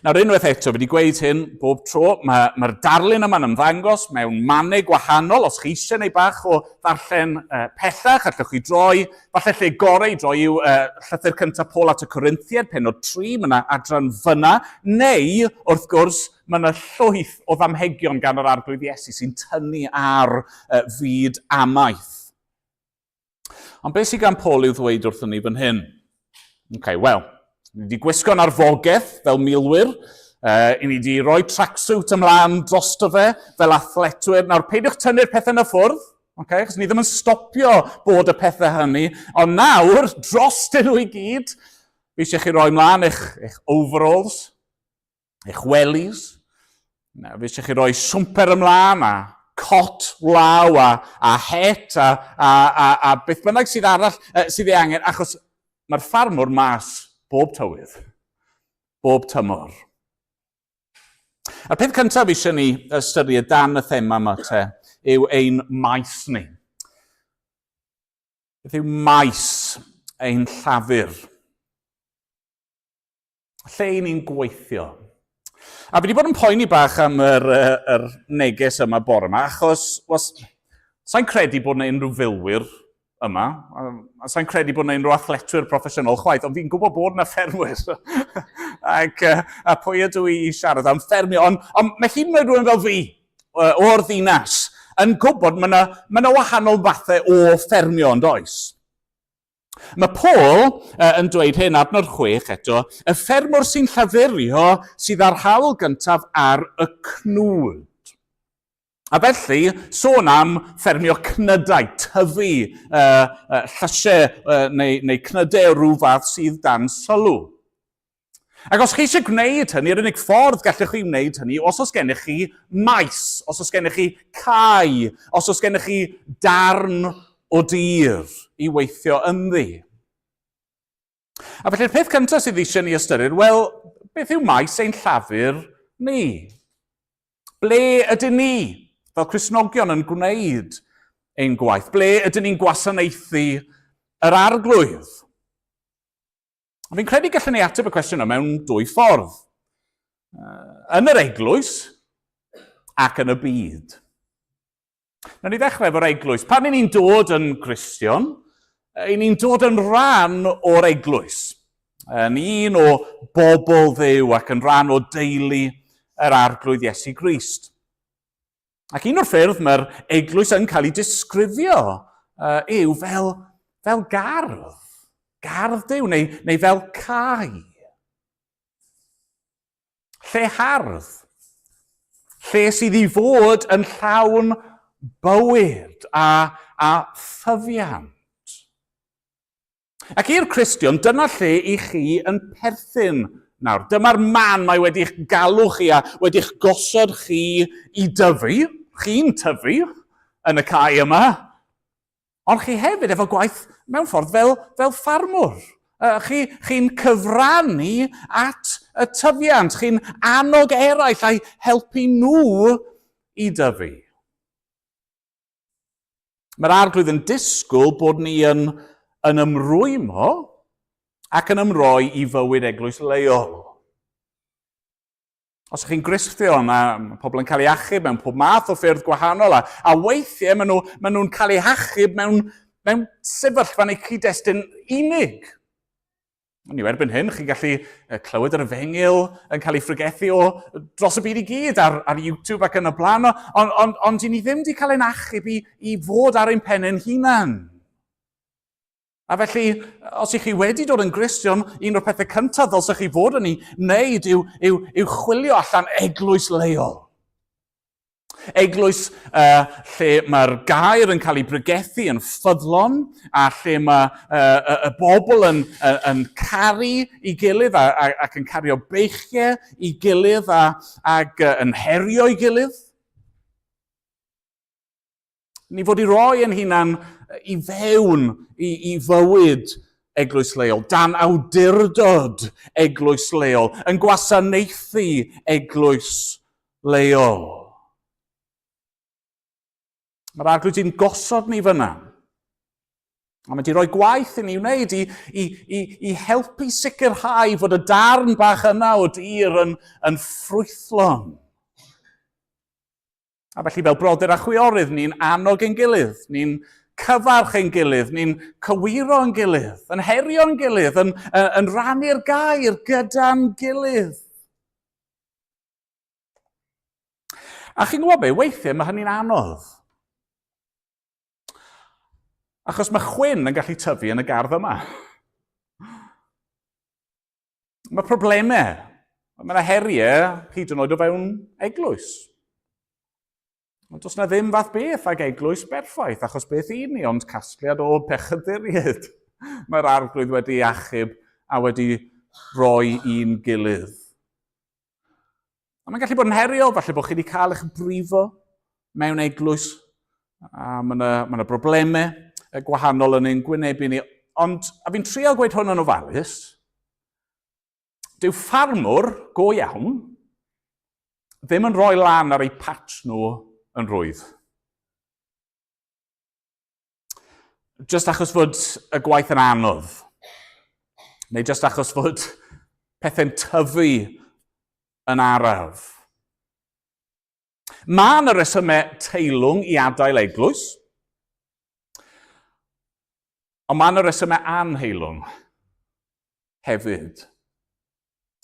Nawr unwaith eto, fi wedi gweud hyn bob tro, mae'r darlun yma'n ymddangos mewn mannau gwahanol. Os chi eisiau neu bach o ddarllen pellach, allwch chi droi, falle lle gorau i droi yw llythyr cyntaf Paul at y Corinthiaid, pennod 3, mae yna adran fyna, neu, wrth gwrs, mae yna llwyth o ddamhegion gan yr arglwydd Iesu sy'n tynnu ar fyd amaeth. Ond beth sydd gan Paul i'w ddweud wrthyn ni fan hyn? Wel, ni wedi gwisgo'n arfogaeth fel milwyr, ni wedi rhoi tracksuit ymlaen drosto fe fel athletwyr. Nawr, peidiwch tynnu'r pethau yn y ffwrdd, achos ni ddim yn stopio bod y pethau hynny, ond nawr, drostyn nhw i gyd, fi eisiau chi roi ymlaen eich overalls, eich wellies, fi eisiau chi roi siwmper ymlaen, a cot law, a het, a beth bynnag sydd arall sydd ei angen, achos mae'r ffarmwr mas bob tywydd, bob tymor. A'r peth cyntaf eisiau ni ystyried dan y thema yma yw ein maes ni. Beth yw maes ein llafur? Lle i ni'n gweithio? A fi wedi bod yn poeni bach am yr neges yma bore yma, achos sa'n credu bod yna unrhyw filwyr yma, a sa'n credu bod yna unrhyw athletwyr proffesiynol chwaith, ond fi'n gwybod bod yna ffermwyr. A pwy ydw i siarad am ffermio, ond mae hyn yn rhywun fel fi, o'r ddinas, yn gwybod mae yna wahanol fathau o ffermio yn does. Mae Paul yn dweud hyn adnod 6 eto, y ffermwr sy'n llafurio sydd ar hawl gyntaf ar y cnwd. A felly, sôn am ffermio cnydau, tyfu llysiau neu cnydau o rhyw fath sydd dan sylw. Ac os chi eisiau gwneud hynny, yr unig ffordd gallwch chi wneud hynny, os oes gennych chi maes, os oes gennych chi cae, os oes gennych chi darn o dir i weithio ynddi. A felly'r peth cyntaf sydd eisiau ni ystyried, wel, beth yw maes ein llafur ni? Ble ydyn ni fel Cristnogion yn gwneud ein gwaith? Ble ydyn ni'n gwasanaethu yr arglwydd? A fi'n credu gallwn ni ateb y cwestiwn yma mewn 2 ffordd. Yn yr eglwys ac yn y byd. Nawr ni ddechrau efo'r eglwys. Pan ni'n dod yn Gristion, ni'n dod yn rhan o'r eglwys. Yn un o bobl ddew ac yn rhan o deulu yr arglwydd Iesu Grist. Ac un o'r ffyrdd mae'r eglwys yn cael ei disgrifio yw fel gardd. Gardd Duw neu fel cae. Lle hardd. Lle sydd i fod yn llawn bywyd a thyfiant. Ac i'r Cristion, dyna lle i chi yn perthyn nawr. Dyma'r man mae wedi'ch galw chi a wedi'ch gosod chi i dyfu. Chi'n tyfu yn y cae yma. Ond chi hefyd efo gwaith mewn ffordd fel ffarmwr. Chi'n cyfrannu at y tyfiant. Chi'n annog eraill a'i helpu nhw i dyfu. Mae'r arglwydd yn disgwyl bod ni yn ymrwymo ac yn ymroi i fywyd eglwys leol. Os ydych chi'n Gristion, mae pobl yn cael eu achub mewn pob math o ffyrdd gwahanol, a weithiau maen nhw'n cael eu achub mewn sefyllfa neu cyd-destun unig. Ond i erbyn hyn, chi'n gallu clywed yr efengil yn cael ei ffrigethu dros y byd i gyd ar YouTube ac yn y blaen, ond i ni ddim wedi cael ein achub i fod ar ein pen ein hunan. A felly, os ych chi wedi dod yn Gristion, un o'r pethau cyntaf ddylsech chi fod yn ei wneud yw chwilio allan eglwys leol. Eglwys lle mae'r gair yn cael ei bregethu yn ffyddlon, a lle mae y bobl yn caru i gilydd ac yn cario beichiau i gilydd ac yn herio i gilydd. Ni fod i roi yn hunan i fewn i fywyd eglwys leol, dan awdurdod eglwys leol, yn gwasanaethu eglwys leol. Mae'r arglwydd i'n gosod ni fyna. A mae wedi rhoi gwaith i ni wneud i helpu sicrhau fod y darn bach yna o dir yn ffrwythlon. A felly fel brodyr a chwiorydd, ni'n annog ein gilydd, ni'n cyfarch ein gilydd, ni'n cywiro ein gilydd, yn herio ein gilydd, yn rannu'r gair gyda'n gilydd. A chi'n gwybod be, weithiau mae hynny'n anodd. Achos mae chwyn yn gallu tyfu yn y gardd yma. Mae problemau. Mae yna heriau hyd yn oed o fewn eglwys. Ond does na ddim fath beth ag eglwys berffaith, achos beth un ni, ond casgliad o bechaduriaid. Mae'r arglwydd wedi achub a wedi rhoi un gilydd. A mae'n gallu bod yn heriol, falle bod chi wedi cael eich brifo mewn eglwys. A mae yna broblemau gwahanol yn ein gwynebu ni. Ond, a fi'n trial gweud hwn yn ofalus, dyw ffarmwr go iawn ddim yn rhoi lan ar eu patch nhw yn rwydd. Just achos fod y gwaith yn anodd. Neu just achos fod pethau'n tyfu yn araf. Mae yna resymau teilwng i adael eglwys, ond mae yna resymau anheilwng hefyd.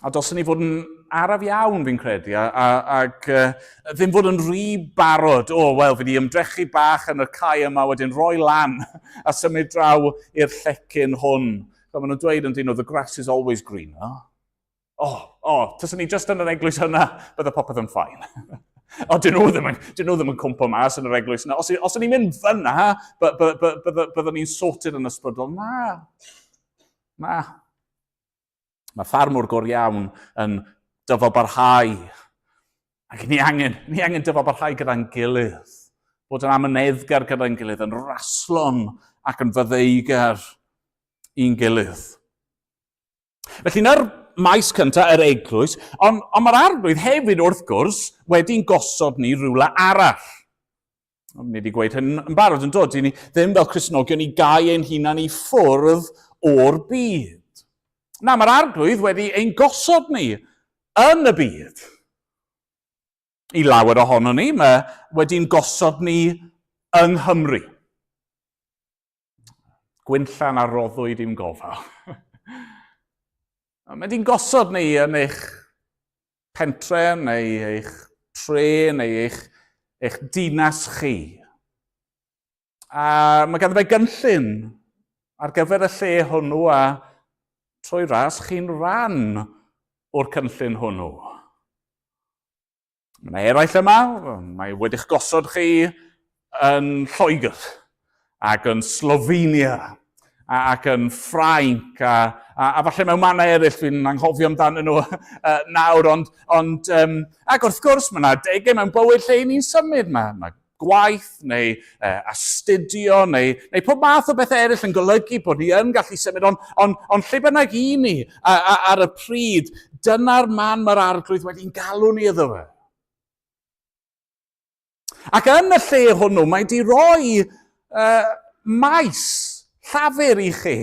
A dylsyn ni fod yn araf iawn, fi'n credu, ac ddim fod yn rhy barod. Wel, fi wedi ymdrechu bach yn y cae yma, wedyn roi lan a symud draw i'r llecyn hwn. Fel maen nhw'n dweud yn dyn nhw, the grass is always greener. Tysyn ni just yn yr eglwys yna, bydde popeth yn ffain. Dyn nhw ddim yn cwmpo mas yn yr eglwys yna. Os ni'n mynd fyna, byddwn ni'n sorted yn ysbrydol. Na. Mae ffarmwr gor iawn yn dyfobarhau. Ac ni angen dyfobarhau gyda'n gilydd. Bod yn amyneddgar gyda'n gilydd, yn raslon ac yn fyddeigar i'n gilydd. Felly na'r maes cyntaf, yr eglwys, ond mae'r arglwydd hefyd wrth gwrs wedi'n gosod ni rhywle arall. Ni wedi gweud hyn yn barod yn dod, ni ddim fel Cristnogion i gau ein hunan i ffwrdd o'r byd. Na, mae'r arglwydd wedi ein gosod ni yn y byd. I lawer ohono ni, mae wedi'n gosod ni yng Nghymru. Gwynllan a roddwyd i'm Ngofal. Mae wedi'n gosod ni yn eich pentre, neu eich tre, neu eich dinas chi. A mae ganddo fe gynllun ar gyfer y lle hwnnw a trwy ras chi'n ran o'r cynllun hwnnw. Mae yna eraill yma, mae wedi'ch gosod chi yn Lloegr, ac yn Slovenia, ac yn Ffrainc, a falle mewn mannau eraill fi'n anghofio amdano nhw nawr, ac wrth gwrs mae yna degau mewn bywyd lle ni'n symud. Mae gwaith, neu astudio, neu pob math o bethau eraill yn golygu bod ni yn gallu symud, ond lle bynnag i ni ar y pryd, dyna'r man mae'r arglwydd wedi'n galw ni iddo fe. Ac yn y lle hwnnw, mae wedi rhoi maes llafur i chi.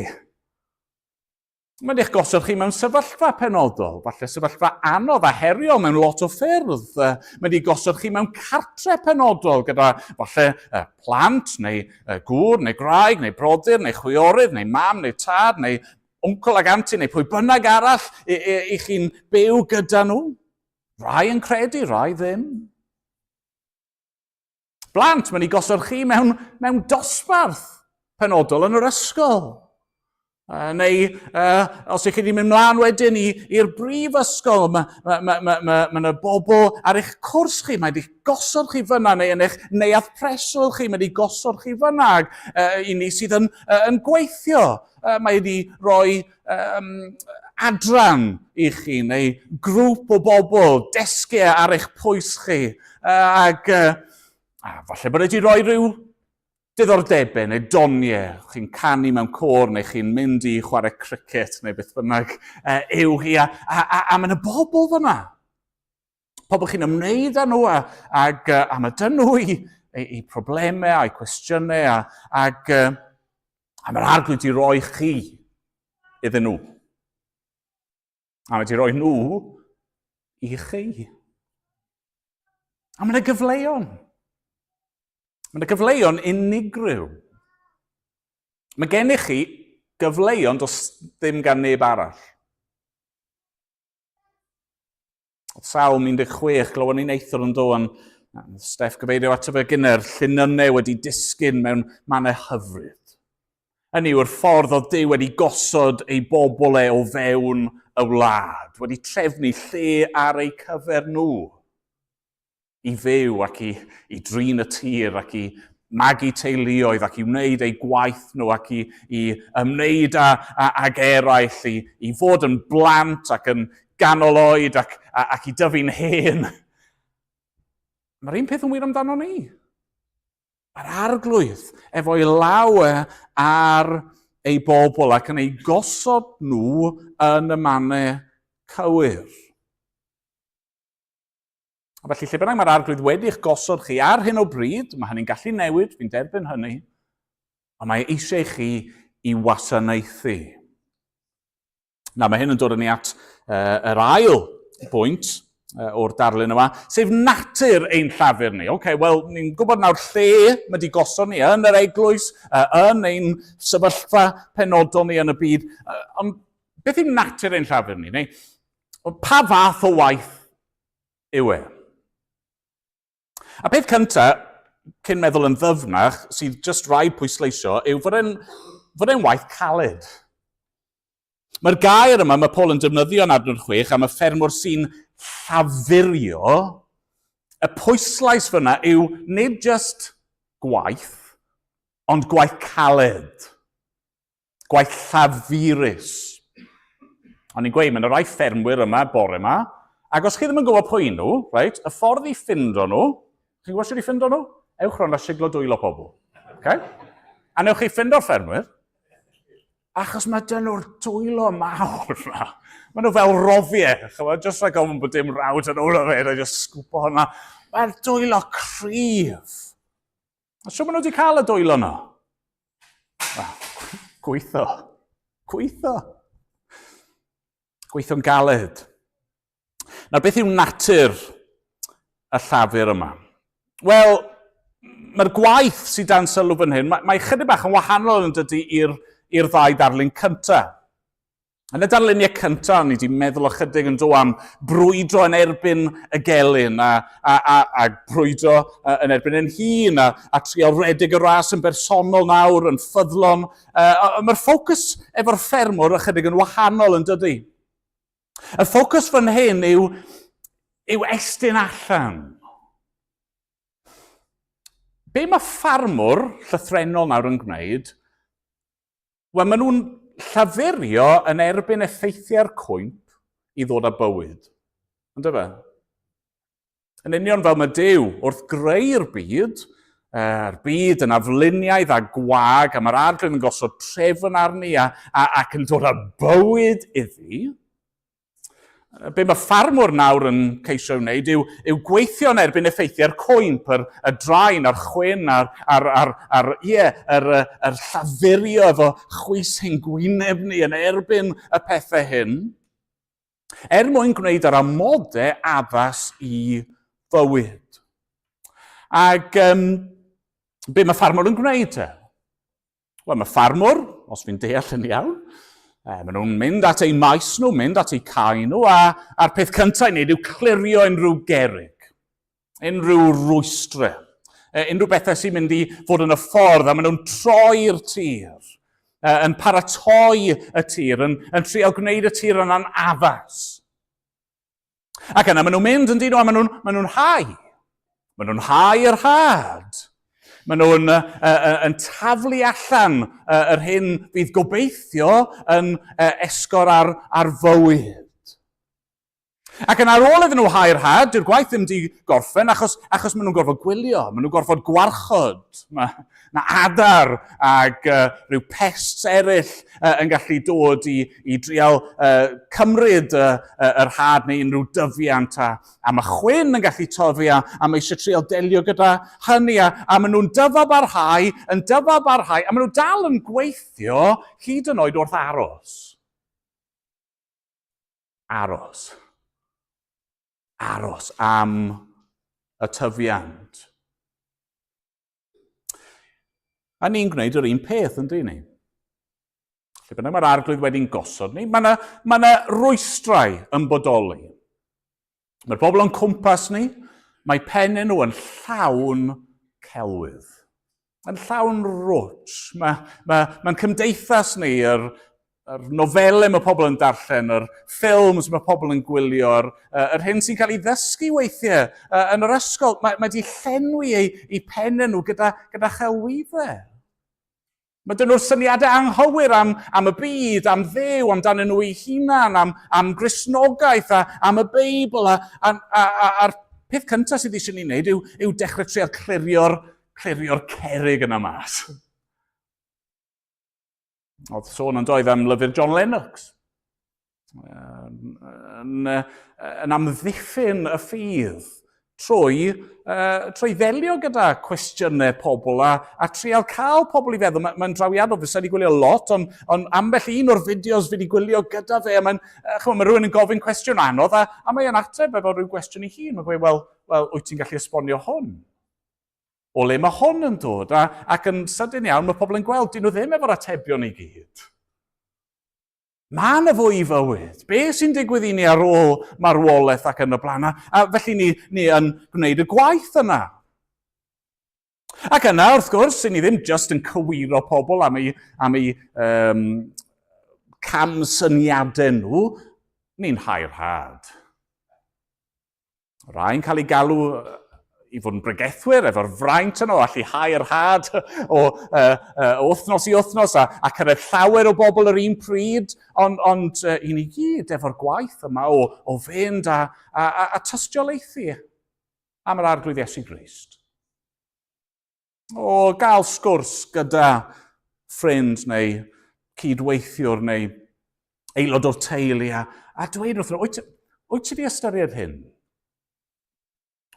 Mae'n eich gosod chi mewn sefyllfa penodol, falle sefyllfa anodd a heriol mewn lot o ffyrdd. Mae'n ei gosod chi mewn cartre penodol gyda falle plant, neu gŵr, neu graig, neu brodyr, neu chwiorydd, neu mam, neu tad, neu oncl ag anti, neu pwy bynnag arall i chi'n byw gyda nhw. Rai yn credu, rai ddim. Blant, mae'n ei gosod chi mewn dosbarth penodol yn yr ysgol. Neu, os ych chi wedi mynd mlaen wedyn i'r brifysgol, mae yna bobl ar eich cwrs chi, mae wedi gosod chi fyna, neu yn eich neuadd preswyl chi, mae wedi gosod chi fyna, i ni sydd yn gweithio. Mae wedi rhoi adran i chi, neu grŵp o bobl, desgiau ar eich pwys chi, ac falle bod wedi rhoi rhyw diddordebau neu doniau, chi'n canu mewn côr neu chi'n mynd i chwarae cricket neu beth bynnag yw hi, a mae yna bobl fyna. Pobl chi'n ymwneud â nhw, ac mae dyn nhw i problemau a'i cwestiynau, ac mae'r arglwydd i roi chi iddyn nhw. A mae di roi nhw i chi. A mae yna gyfleon. Mae yna gyfleon unigryw. Mae gennych chi gyfleon does ddim gan neb arall. Sawl 16, glywon ni'n eithor yn dod, Steff gyfeirio at y Gwner, llunynau wedi disgyn mewn mannau hyfryd. Hynny yw'r ffordd o Duw wedi gosod ei bobl o fewn y wlad, wedi trefnu lle ar ei cyfer nhw, i fyw ac i drin y tir ac i magu teuluoedd ac i wneud ei gwaith nhw ac i ymwneud ag eraill, i fod yn blant ac yn ganol oed ac i dyfu'n hen. Mae'r un peth yn wir amdano ni. Mae'r arglwydd efo'i lawer ar ei bobl ac yn ei gosod nhw yn y mannau cywir. A felly, lle bynnag mae'r arglwydd wedi eich gosod chi ar hyn o bryd, mae hynny'n gallu newid, fi'n derbyn hynny, ond mae eisiau chi i wasanaethu. Na, mae hyn yn dod yn ni at yr ail bwynt o'r darlun yma, sef natur ein llafur ni. Wel, ni'n gwybod nawr lle mae wedi gosod ni yn yr eglwys, yn ein sefyllfa penodol ni yn y byd, ond beth yw natur ein llafur ni? Pa fath o waith yw e? A peth cyntaf, cyn meddwl yn ddyfnach, sydd just rhaid pwysleisio, yw fod e'n waith caled. Mae'r gair yma, mae Paul yn defnyddio yn adnod 6 am y ffermwr sy'n llafurio, y pwyslais fyna yw nid just gwaith, ond gwaith caled. Gwaith llafurus. Ond ni'n gweud, mae'n rai ffermwyr yma, bore yma, ac os chi ddim yn gwybod pwy nhw, right, y ffordd i ffindo nhw, chi'n gwybod sydd i ffindo nhw? Ewch rhwng a siglo dwylo pobl. Okay? A newch chi ffindo'r ffermwyr, achos mae dyn nhw'r dwylo mawr yma. Mae nhw fel rofiau, just like ofn bod dim rawd yn ôl o fe, a just sgwpo hwnna. Mae'r dwylo cryf. A sio maen nhw wedi cael y dwylo yna? Gweithio. Gweithio'n galed. Nawr, beth yw natur y llafur yma? Wel, mae'r gwaith sydd dan sylw fan hyn, mae chydig bach yn wahanol yn dydy i'r ddau darlun cyntaf. Yn y darluniau cyntaf, ni wedi meddwl ychydig yn dod am brwydro yn erbyn y gelyn a brwydro yn erbyn yn hun a trio redig y ras yn bersonol nawr, yn ffyddlon. Mae'r ffocws efo'r ffermwr ychydig yn wahanol yn dydy. Y ffocws fan hyn yw estyn allan. Be mae ffarmwr llythrenol nawr yn gwneud? Wel, maen nhw'n llafurio yn erbyn effeithiau'r cwymp i ddod â bywyd. Ynddo fe? Yn union fel mae Duw wrth greu'r byd, yr byd yn afluniaidd a gwag, a mae'r arglwydd yn gosod trefn arni ac yn dod â bywyd iddi, Be mae ffarmwr nawr yn ceisio wneud yw gweithio yn erbyn effeithiau'r coimp, y draen, a'r chwyn, yr llafurio efo chwys ein gwyneb ni yn erbyn y pethau hyn, mwyn gwneud yr amodau addas i fywyd. Ac be mae ffarmwr yn gwneud te? Wel, mae ffarmwr, os fi'n deall yn iawn, maen nhw'n mynd at eu maes nhw, mynd at eu cae nhw, a'r peth cyntaf i wneud yw clirio unrhyw gerrig, unrhyw rwystrau, unrhyw bethau sy'n mynd i fod yn y ffordd, a maen nhw'n troi'r tir, yn paratoi y tir, yn trial gwneud y tir yn addas. Ac yna maen nhw'n mynd yn dyn nhw, a maen nhw'n hau. Maen nhw'n hau yr had. Maen nhw'n taflu allan yr hyn fydd gobeithio yn esgor ar fywyd. Ac yn ar ôl iddyn nhw hau'r had, dyw'r gwaith ddim wedi gorffen achos maen nhw'n gorfod gwylio, maen nhw'n gorfod gwarchod. Mae adar ac rhyw pests eraill yn gallu dod i drial cymryd yr had neu unrhyw dyfiant, a mae chwyn yn gallu tofi, a mae eisiau trial delio gyda hynny, a maen nhw'n dyfabarhau, a maen nhw dal yn gweithio hyd yn oed wrth aros. Aros am y tyfiant. A ni'n gwneud yr un peth, yn dyn ni. Lle bynnag mae'r arglwydd wedi'n gosod ni, mae yna rwystrau yn bodoli. Mae'r bobl yn cwmpas ni, mae pennau nhw yn llawn celwydd. Yn llawn rwtsh. Mae'n cymdeithas ni, yr nofelau mae pobl yn darllen, yr ffilms mae pobl yn gwylio, yr hyn sy'n cael ei ddysgu weithiau yn yr ysgol. Mae wedi llenwi eu pennau nhw gyda chelwyddau. Mae dyn nhw'r syniadau anghywir am y byd, am Dduw, amdanyn nhw eu hunan, am Gristnogaeth, am y Beibl. A'r peth cyntaf sydd eisiau ni wneud yw dechrau trial clirio'r cerrig yna mas. Oedd sôn yn doedd am lyfr John Lennox. Yn amddiffyn y ffydd trwy ddelio gyda cwestiynau pobl a trial cael pobl i feddwl. Mae'n drawiadol, fe wedi gwylio lot, ond ambell un o'r fideos fi wedi gwylio gyda fe, mae rhywun yn gofyn cwestiwn anodd, a mae'n ateb efo rhyw gwestiwn i hun. Mae'n gweud, wel, wyt ti'n gallu esbonio hwn? O le mae hon yn dod, ac yn sydyn iawn, mae pobl yn gweld, dyn nhw ddim efo'r atebion i gyd. Mae yna fwy i fywyd. Be sy'n digwydd i ni ar ôl marwolaeth ac yn y blaen? A felly ni yn gwneud y gwaith yna. Ac yna, wrth gwrs, ni ddim just yn cywiro pobl am eu camsyniadau nhw, ni'n hau'r had. Rhain cael ei galw i fod yn bregethwyr efo'r fraint yno, allu hau'r had o wythnos i wythnos a cyrraedd llawer o bobl yr un pryd, ond i ni gyd efo'r gwaith yma o fynd a tystiolaethu am yr arglwydd Iesu Grist. O gael sgwrs gyda ffrind neu cydweithiwr neu aelod o'r teulu a dweud wrth nhw, wyt ti wedi ystyried hyn?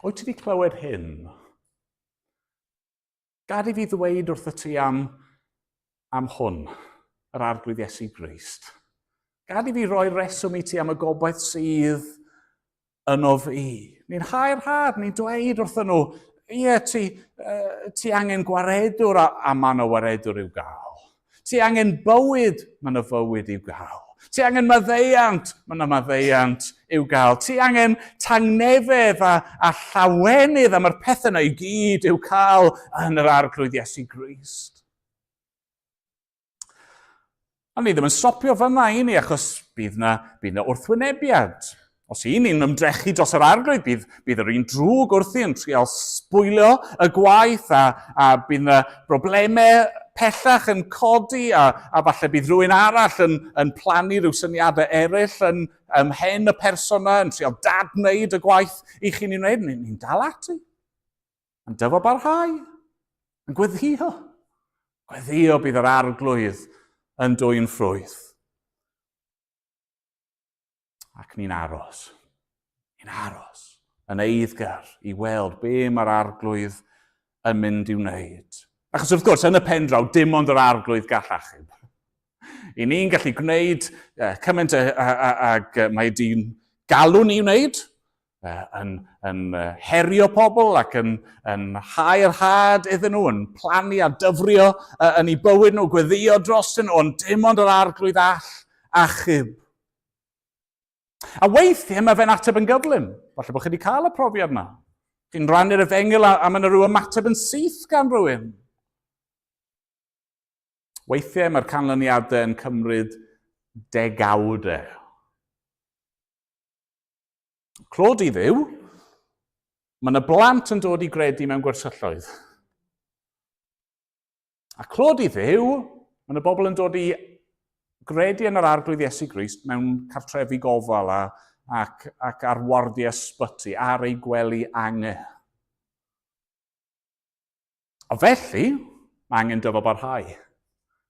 Wyt ti wedi clywed hyn? Gad i fi ddweud wrth y ti am hwn, yr arglwydd Iesu Grist. Gad i fi roi reswm i ti am y gobaith sydd yno fi. Ni'n hau'r had, ni'n dweud wrthyn nhw, ti angen gwaredwr a ma' yna waredwr i'w gael. Ti angen bywyd, ma' yna fywyd i'w gael. Ti angen maddeiant, ma' yna maddeiant i'w gael. Ti angen tangnefedd a llawenydd am yr pethau yna i gyd i'w cael yn yr arglwydd Iesu Grist. A ni ddim yn stopio fyna i ni, achos bydd na wrthwynebiad. Os i ni'n ymdrechu dros yr arglwydd, bydd yr un drwg wrthi yn trial sbwylio y gwaith, a bydd na broblemau pellach yn codi, a falle bydd rhywun arall yn plannu rhyw syniadau eraill ymhen y person yna, yn trial dadwneud y gwaith i chi'n ei wneud. Ni'n dal ati. Yn dyfabarhau. Yn gweddio. Gweddio bydd yr arglwydd yn dwyn ffrwyth. Ac ni'n aros. Ni'n aros yn eiddgar i weld be mae'r arglwydd yn mynd i wneud. Achos wrth gwrs, yn y pen draw, dim ond yr arglwydd gall achub. I ni'n gallu gwneud cymaint ag mae di'n galw ni wneud, yn herio pobl ac yn hau'r had iddyn nhw, yn plannu a dyfrio yn eu bywyd nhw, gweddio drostyn nhw, ond dim ond yr arglwydd all achub. A weithiau mae fe'n ateb yn gyflym. Falle bod chi wedi cael y profiad yna. Chi'n rannu'r efengil a mae yna rhyw ymateb yn syth gan rhywun. Weithiau mae'r canlyniadau yn cymryd degawdau. Clod i ddiw, mae yna blant yn dod i gredu mewn gwersylloedd. A clod i ddiw, mae yna bobl yn dod i gredu yn yr arglwydd Iesu Grist mewn cartrefi gofal ac ar wardi ysbyty, ar ei gwely angau. A felly, mae angen dyfalbarhau.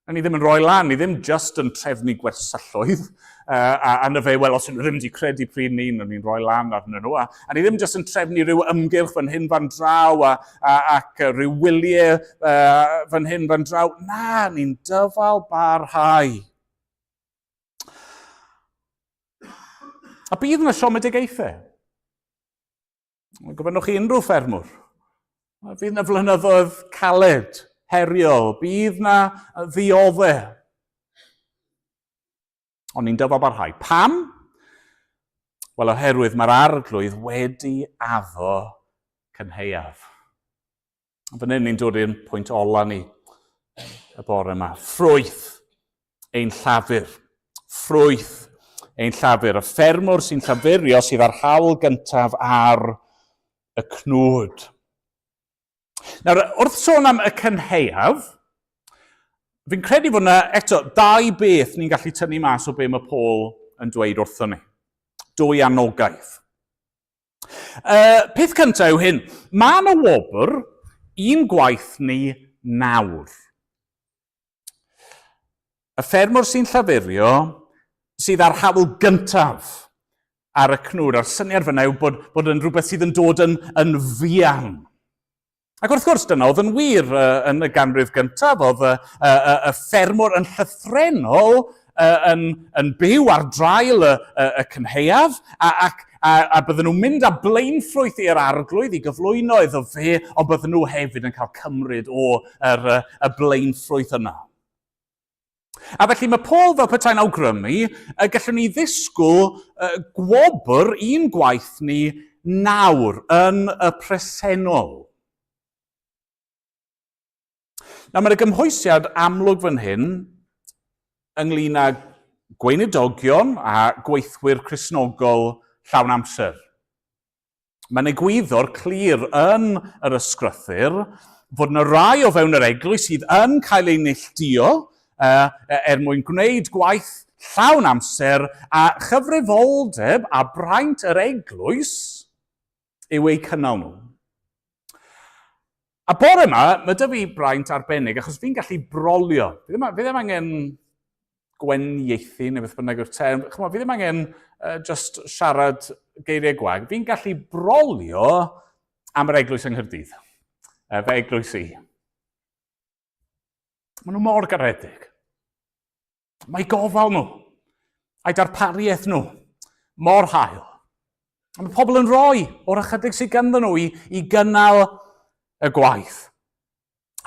A ni ddim yn rhoi lan, ni ddim just yn trefnu gwersylloedd, a na fe, wel, os ydyn nhw ddim wedi credu pryd ni'n rhoi lan arnyn nhw, a ni ddim just yn trefnu rhyw ymgyrch fan hyn fan draw, ac rhyw wyliau fan hyn fan draw. Na, ni'n dyfalbarhau. A bydd yna siomedigaethau. Gofynnwch chi unrhyw ffermwr. Bydd yna flynyddoedd caled, heriol, bydd yna ddioddau. Ond ni'n dyfalbarhau. Pam? Wel, oherwydd mae'r arglwydd wedi addo cynheuaf. Fan hyn ni'n dod i'n pwynt ola ni y bore yma. Ffrwyth ein llafur. Ffrwyth ein llafur. Y ffermwr sy'n llafurio sydd ar hawl gyntaf ar y cnwd. Nawr, wrth sôn am y cynheuaf, fi'n credu fod yna eto dau beth ni'n gallu tynnu mas o be mae Paul yn dweud wrtho ni. Dwy anogaeth. Peth cyntaf yw hyn, mae yna wobr un gwaith ni nawr. Y ffermwr sy'n llafurio sydd ar hawl gyntaf ar y cnwd, a'r syniad fyna yw bod yn rhywbeth sydd yn dod yn fuan. Ac wrth gwrs, dyna oedd yn wir yn y ganrif gyntaf, oedd y ffermwr yn llythrenol yn byw ar drail y cynheuaf, a bydden nhw'n mynd â blaenffrwyth i'r arglwydd i gyflwyno iddo fe, ond bydden nhw hefyd yn cael cymryd y blaenffrwyth yna. A felly mae Paul fel petai'n awgrymu, gallwn ni ddisgwyl gwobr un gwaith ni nawr yn y presennol. Nawr mae'r gymhwysiad amlwg fan hyn ynglyn â gweinidogion a gweithwyr Cristnogol llawn amser. Mae'n egwyddor clir yn yr ysgrythyr fod yna rai o fewn yr eglwys sydd yn cael ei neilltuo mwyn gwneud gwaith llawn amser a chyfrifoldeb a braint yr eglwys yw eu cynnal nhw. A bore yma, mae dy fi braint arbennig achos fi'n gallu brolio. Fi ddim angen gweniaethu neu beth bynnag yw'r term. Fi ddim angen just siarad geiriau gwag. Fi'n gallu brolio am yr eglwys yng Nghaerdydd. Fe eglwys i. Maen nhw mor garedig. Mae gofal nhw, a'i darpariaeth nhw, mor hael. A mae pobl yn rhoi o'r ychydig sydd ganddyn nhw i gynnal y gwaith.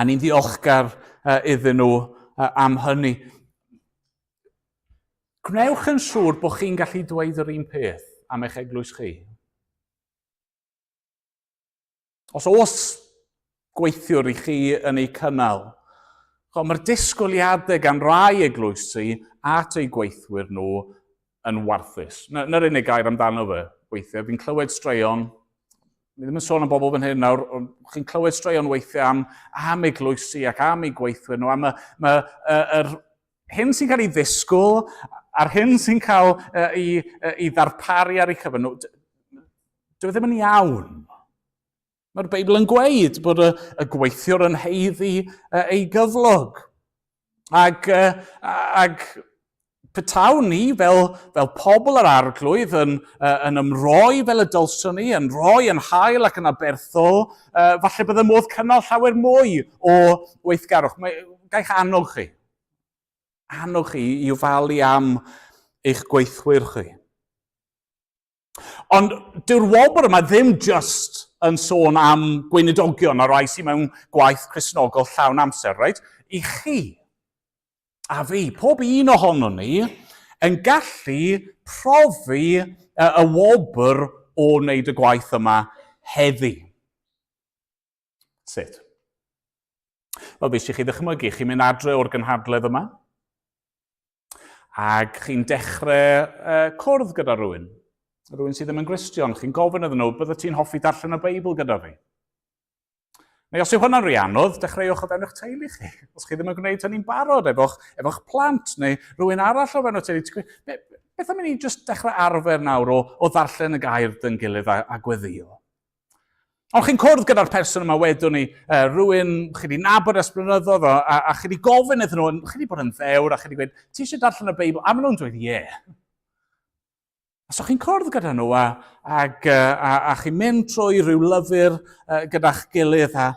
A ni'n ddiolchgar iddyn nhw am hynny. Gwnewch yn siŵr bod chi'n gallu dweud yr un peth am eich eglwys chi. Os gweithiwr i chi yn ei cynnal, mae'r disgwyliadau gan rai eglwysi at ei gweithwyr nhw yn warthus. Na'r unig gair amdano fe, weithiau. Fi'n clywed straeon, mi ddim yn sôn am bobl fan hyn nawr, chi'n clywed straeon weithiau am eglwysi ac am ei gweithwyr nhw, yr hyn sy'n cael ei ddisgwyl, a'r hyn sy'n cael ei ddarparu ar ei cyfer nhw, dyw ddim yn iawn. Mae'r Beibl yn gweud bod y gweithiwr yn heiddi ei gyflog. Ac petaw ni fel pobl yr arglwydd yn ymroi fel y dylswn ni, yn rhoi yn hael ac yn aberthol, falle bydde modd cynnal llawer mwy o weithgarwch. Gaich annog chi. Annog chi i ofalu am eich gweithwyr chi. Ond dyw'r wobr yma ddim just yn sôn am gweinidogion a rai sy'n mewn gwaith Cristnogol llawn amser, right? I chi a fi, pob un ohono ni, yn gallu profi y wobr o wneud y gwaith yma heddi. Sut? Wel, fe eisiau chi ddychmygu, chi'n mynd adre o'r gynhadledd yma, ac chi'n dechrau cwrdd gyda rhywun sydd ddim yn Gristion, chi'n gofyn iddyn nhw, bydde ti'n hoffi darllen y Beibl gyda fi? Neu os yw hwnna'n rhy anodd, dechreuwch o fewn eich teulu chi. Os chi ddim yn gwneud hynny'n barod efo'ch plant neu rhywun arall o fewn eich teulu. Beth am i ni jyst dechrau arfer nawr o ddarllen y gair dyn gilydd a gweddio? Ond chi'n cwrdd gyda'r person yma wedwn ni, rhywun chi wedi nabod ers blynyddoedd a chi wedi gofyn iddyn nhw, chi wedi bod yn ddewr a chi wedi gweud, ti eisiau darllen y Beibl? A maen nhw'n dweud, ie. So chi'n cwrdd gyda nhw a chi'n mynd trwy rhyw lyfr gyda'ch gilydd a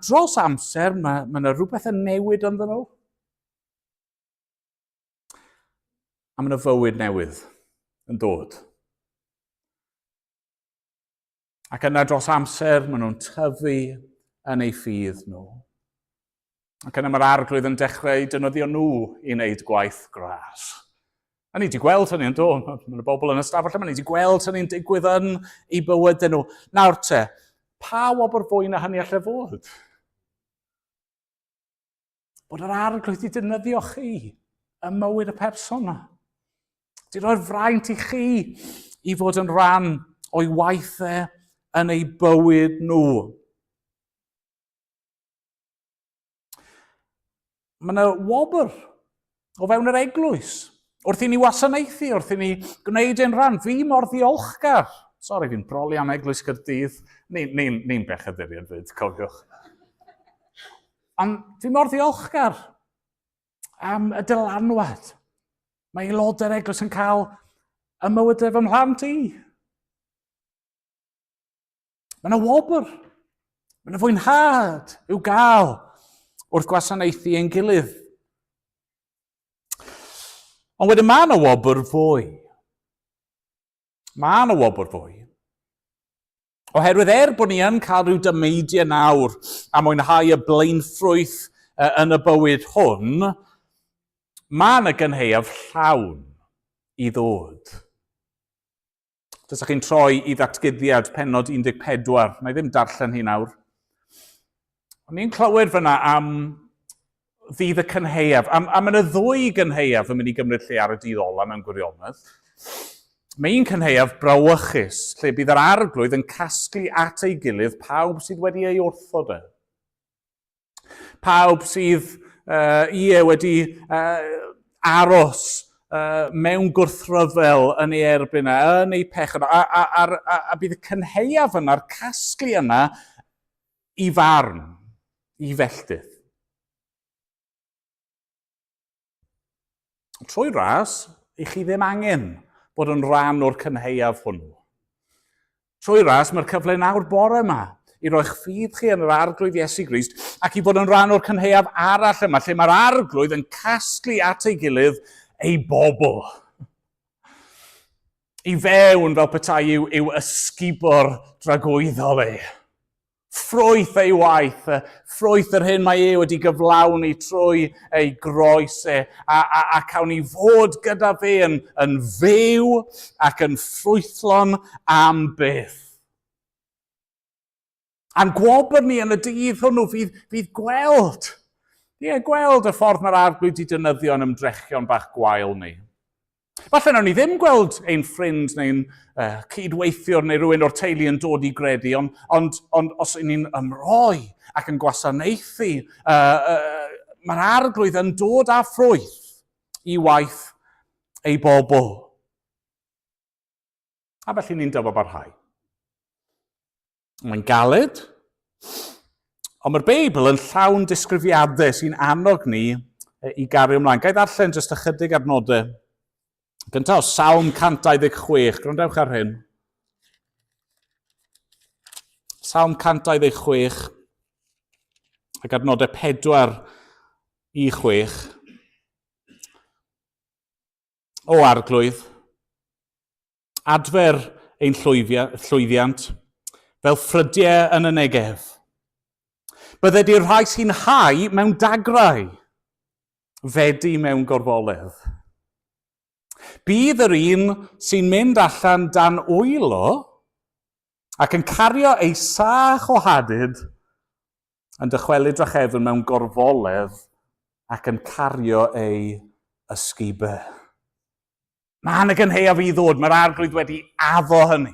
dros amser mae yna rhywbeth yn newid ynddyn nhw. A mae yna fywyd newydd yn dod. Ac yna dros amser maen nhw'n tyfu yn eu ffydd nhw. Ac yna mae'r arglwydd yn dechrau defnyddio nhw i wneud gwaith gras. A ni wedi gweld hynny yn dod, mae'n bobl yn ystafell yma, ni wedi gweld hynny'n digwydd yn eu bywydau nhw. Nawr te, pa wobr fwy na hynny allai fod? Bod yr arglwydd wedi defnyddio chi ym mywyd y person yma. Wedi rhoi'r fraint i chi i fod yn rhan o'i waithau yn eu bywyd nhw. Mae yna wobr o fewn yr eglwys. Wrth i ni wasanaethu, wrth i ni gwneud ein rhan, fi mor ddiolchgar. Sori, fi'n broli am Eglwys Caerdydd. Ni'n bechaduriad fyd, cofiwch. Ond fi mor ddiolchgar am y dylanwad. Mae aelodau'r Eglwys yn cael y mywyd efo mhlant i. Mae yna wobr. Mae yna fwynhad i'w gael wrth gwasanaethu ein gilydd. Ond wedyn mae yna wobr fwy. Mae yna wobr fwy. Oherwydd bod ni yn cael rhyw dymeidiau nawr a mwynhau y blaenffrwyth yn y bywyd hwn, mae yna gynheuaf llawn i ddod. Dysach chi'n troi i ddatguddiad pennod 14, na i ddim darllen hi nawr. Ond ni'n clywed fyna am ddydd y cynheuaf. A mae yna ddwy gynheuaf yn mynd i gymryd lle ar y dydd ola mewn gwirionedd. Mae un cynheuaf brawychus, lle bydd yr arglwydd yn casglu at ei gilydd pawb sydd wedi ei wrthod e. Pawb sydd wedi aros mewn gwrthryfel yn ei erbyn e, yn ei pechod. A bydd y cynheuaf yna'r casglu yna i farn, i felltith. Trwy ras, i chi ddim angen bod yn rhan o'r cynheuaf hwnnw. Trwy ras, mae'r cyfle nawr bore yma i roi'ch ffydd chi yn yr arglwydd Iesu Grist ac i fod yn rhan o'r cynheuaf arall yma, lle mae'r arglwydd yn casglu at ei gilydd ei bobl. I fewn fel petai yw ysgubor dragwyddol e. Ffrwyth ei waith, ffrwyth yr hyn mae wedi gyflawni trwy ei groes e, a cawn ni fod gyda fe yn fyw ac yn ffrwythlon am byth. A'n gwobr ni yn y dydd hwnnw fydd gweld. Gweld y ffordd mae'r arglwydd wedi defnyddio yn ymdrechion bach gwael ni. Falle nawn ni ddim gweld ein ffrind neu'n cydweithiwr neu rhywun o'r teulu yn dod i gredu, ond os ni'n ymroi ac yn gwasanaethu, mae'r arglwydd yn dod â ffrwyth i waith ei bobl. A felly ni'n dyfabarhau. Mae'n galed, ond mae'r Beibl yn llawn disgrifiadau sy'n annog ni i gario ymlaen. Gai ddarllen jyst ychydig adnodau Gyntaf, Salm 126, gwrandewch ar hyn. Salm 126, ac adnodau 4 i 6. O arglwydd, adfer ein llwyddiant, fel ffrydiau yn y negef. Bydde di'r rhai sy'n hau mewn dagrau, fedi mewn gorfoledd. Bydd yr un sy'n mynd allan dan wylo ac yn cario ei sach o hadyd yn dychwelyd drachefn mewn gorfoledd ac yn cario ei ysgubau. Mae yna gynheuaf i ddod, mae'r arglwydd wedi addo hynny.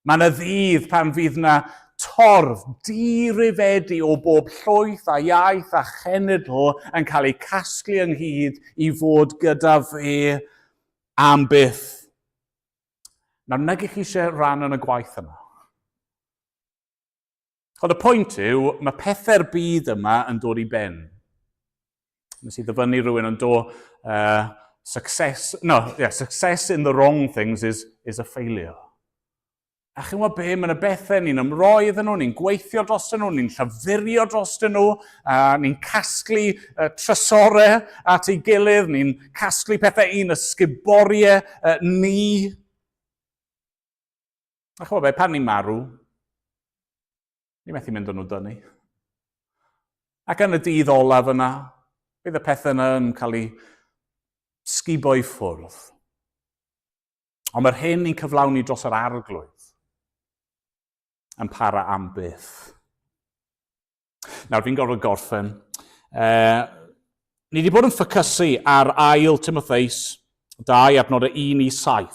Mae yna ddydd pan fydd yna torf dirifedi o bob llwyth a iaith a chenedl yn cael ei casglu ynghyd i fod gyda fe am byth. Nawr, nag ych chi eisiau rhan yn y gwaith yma. Ond y pwynt yw, mae pethau'r byd yma yn dod i ben. Nes i ddyfynnu rhywun yn dod, success in the wrong things is a failure. A chi'n gwybod be, mae'n y bethau ni'n ymroi iddyn nhw, ni'n gweithio drostyn nhw, ni'n llafurio drostyn nhw, ni'n casglu trysorau at ei gilydd, ni'n casglu pethau un ysguboriau ni. A chi'n gwybod be, pan ni'n marw, ni methu mynd â nhw dynnu. Ac yn y dydd olaf yna, bydd y pethau yna yn cael ei sgubo i ffwrdd. Ond mae'r hyn ni'n cyflawni dros yr arglwydd yn para am byth. Nawr, fi'n gorfod gorffen. Ni wedi bod yn ffocysu ar ail Timotheus 2 adnodau 1 i 7.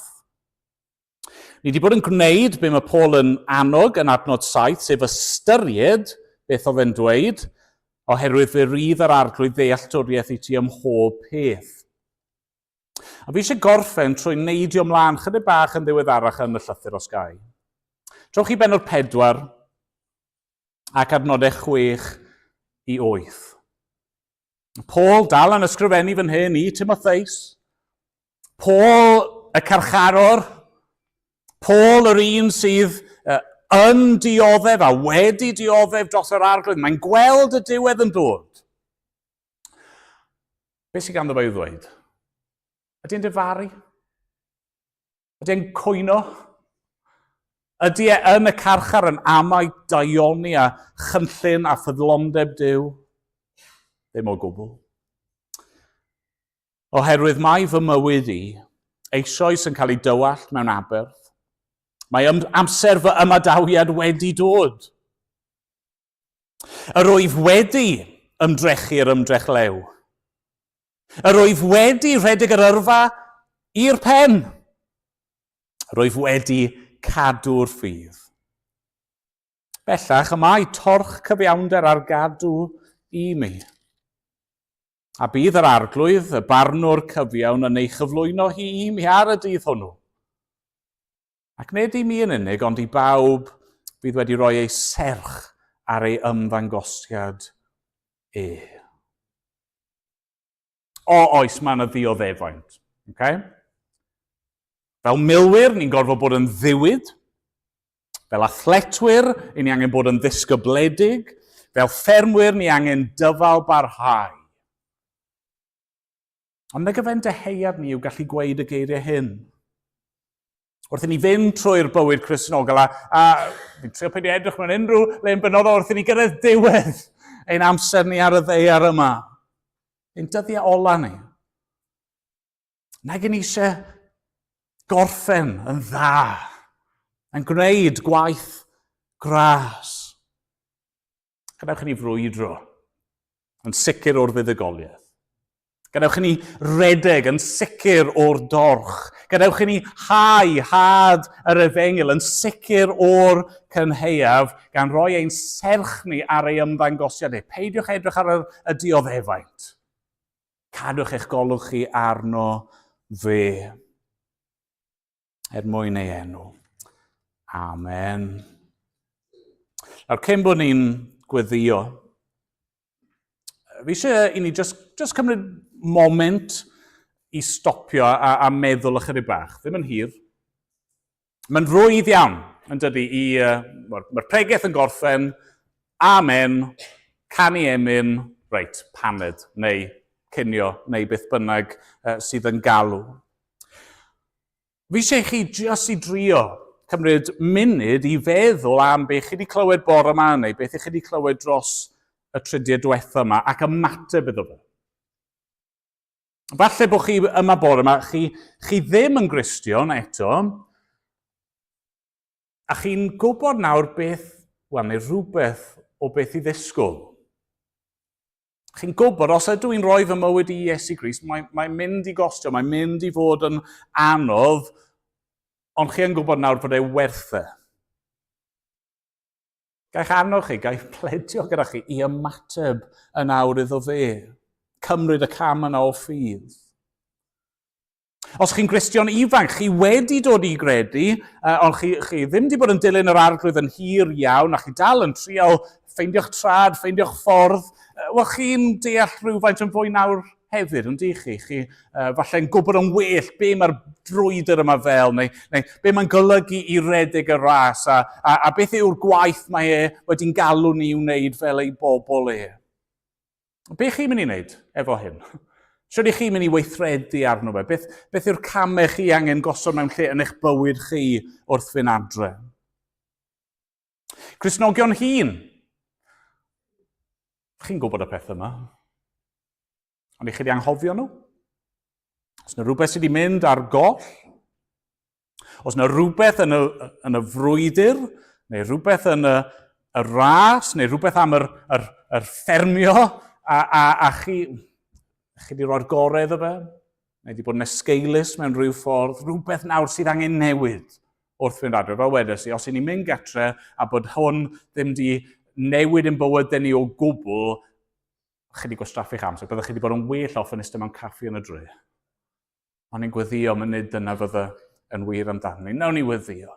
Ni wedi bod yn gwneud be mae Paul yn annog yn adnod 7, sef ystyried beth oedd e'n dweud, oherwydd fe rydd yr arglwydd ddealltwriaeth i ti ym mhob peth. A fi eisiau gorffen trwy neidio ymlaen chydig bach yn ddiweddarach yn y llythyr os gai. Trowch chi benod 4 ac adnodau 6 i 8. Paul dal yn ysgrifennu fan hyn i Timotheus. Paul y carcharor. Paul yr un sydd yn dioddef a wedi dioddef dros yr arglwydd. Mae'n gweld y diwedd yn dod. Be sy'n ganddo fe i ddweud? Ydy e'n difaru? Ydy e'n cwyno? Ydy e yn y carchar yn amau daioni a chynllun a ffyddlondeb Duw? Ddim o gwbl. Oherwydd mae fy mywyd i eisoes yn cael ei dywallt mewn Aberystwyth. Mae amser fy ymadawiad wedi dod. Yr wyf wedi ymdrechu'r ymdrechlew. Yr wyf wedi rhedeg yr yrfa i'r pen. Yr wyf wedi cadw'r ffydd. Bellach, y mae torch cyfiawnder ar gadw i mi. A bydd yr arglwydd, y barnwr cyfiawn, yn ei chyflwyno hi i mi ar y dydd hwnnw. Ac nid i mi yn unig, ond i bawb bydd wedi rhoi ei serch ar ei ymddangosiad O oes, mae yna ddioddefaint. Okay? Fel milwyr, ni'n gorfod bod yn ddiwyd. Fel athletwyr, ni angen bod yn ddisgybledig. Fel ffermwyr, ni angen dyfal barhau. Ond na gyfen deheuad ni yw gallu gweud y geiriau hyn. Wrth i ni fynd trwy'r bywyd Cristnogol, a fi'n trio peidio edrych mewn unrhyw le'n benodol wrth i ni gyrraedd diwedd ein amser ni ar y ddaear yma. Ein dyddiau ola ni. Nag yn eisiau gorffen yn dda, yn gwneud gwaith gras. Gadewch i ni frwydro, yn sicr o'r fuddugoliaeth. Gadewch i ni redeg yn sicr o'r dorch. Gadewch i ni had yr efengil yn sicr o'r cynheuaf gan roi ein serch ni ar ei ymddangosiad. Peidiwch edrych ar y dioddefaint. Cadwch eich golwch chi arno fe. Mwyn ei enw. Amen. Nawr, cyn bod ni'n gweddio, fi eisiau i ni just cymryd moment i stopio a meddwl ychydig bach. Ddim yn hir. Mae'n rwydd iawn, yn dydy, mae'r pregaeth yn gorffen, amen, canu emyn, reit, paned, neu cinio, neu beth bynnag sydd yn galw. Fi eisiau chi jyst i drio cymryd munud i feddwl am beth chi wedi clywed bore yma, neu beth chi wedi clywed dros y trydydd diwethaf yma, ac ymateb iddo fe. Falle bod chi yma bore yma, chi ddim yn Gristion eto, a chi'n gwybod nawr beth, neu rhywbeth o beth i ddisgwyl. Chi'n gwybod, os ydw i'n rhoi fy mywyd i Iesu Grist, mae'n mynd i gostio, mae'n mynd i fod yn anodd, ond chi yn gwybod nawr bod e werth e. Gaich annog chi, gaich pledio gyda chi i ymateb yn awr iddo fe. Cymryd y cam yna o ffydd. Os chi'n Gristion ifanc, chi wedi dod i gredu, ond chi ddim wedi bod yn dilyn yr arglwydd yn hir iawn, a chi dal yn trial ffeindio'ch trad, ffeindio'ch ffordd, wel chi'n deall rhywfaint yn fwy nawr hefyd, yn di chi? Chi falle'n gwybod yn well be mae'r drwyddr yma fel, neu be mae'n golygu i redeg y ras, a beth yw'r gwaith mae e wedi'n galw ni wneud fel ei bobl e. Be chi'n mynd i wneud efo hyn? Swn chi'n mynd i weithredu arno fe? Beth yw'r camau chi angen gosod mewn lle yn eich bywyd chi wrth fynd adre? Cristnogion hŷn. Chi'n gwybod y peth yma. Ond i chi wedi anghofio nhw? Os yna rhywbeth sydd wedi mynd ar goll? Os yna rhywbeth yn y frwydr? Neu rhywbeth yn y ras? Neu rhywbeth am yr ffermio? A chi wedi rhoi'r gorau iddo fe? Neu wedi bod yn esgeulus mewn rhyw ffordd? Rhywbeth nawr sydd angen newid wrth fynd adre. Fel wedes i, os i ni'n mynd gatre a bod hwn ddim wedi newid yn bywyd ni o gwbl, chi wedi gwastraffu'ch amser, byddwch chi wedi bod yn well off yn ystod mewn caffi yn y dre. Ond ni'n gweddio, mae'n nid dyna fydda yn wir amdano ni. Nawn ni weddio.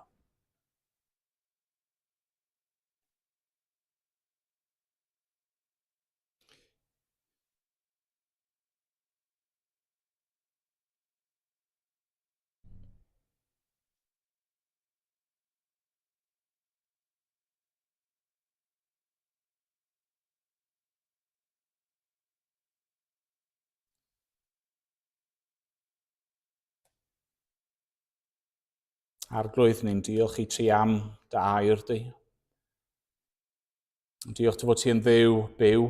Arglwydd, ni'n diolch i ti am dy air di. Diolch ti fod ti yn dduw byw,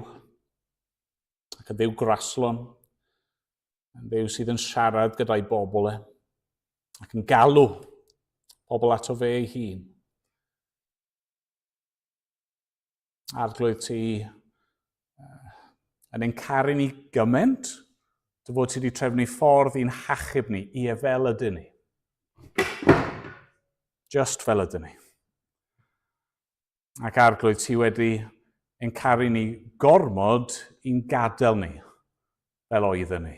ac yn dduw graslon, yn dduw sydd yn siarad gyda'i bobl e, ac yn galw pobl ato fe ei hun. Arglwydd ti yn ein caru ni gymaint, dy fod ti wedi trefnu ffordd i'n hachub ni, i fel ydyn ni. Just fel ydyn ni. Ac arglwydd ti wedi ein caru ni gormod i'n gadael ni fel oedden ni.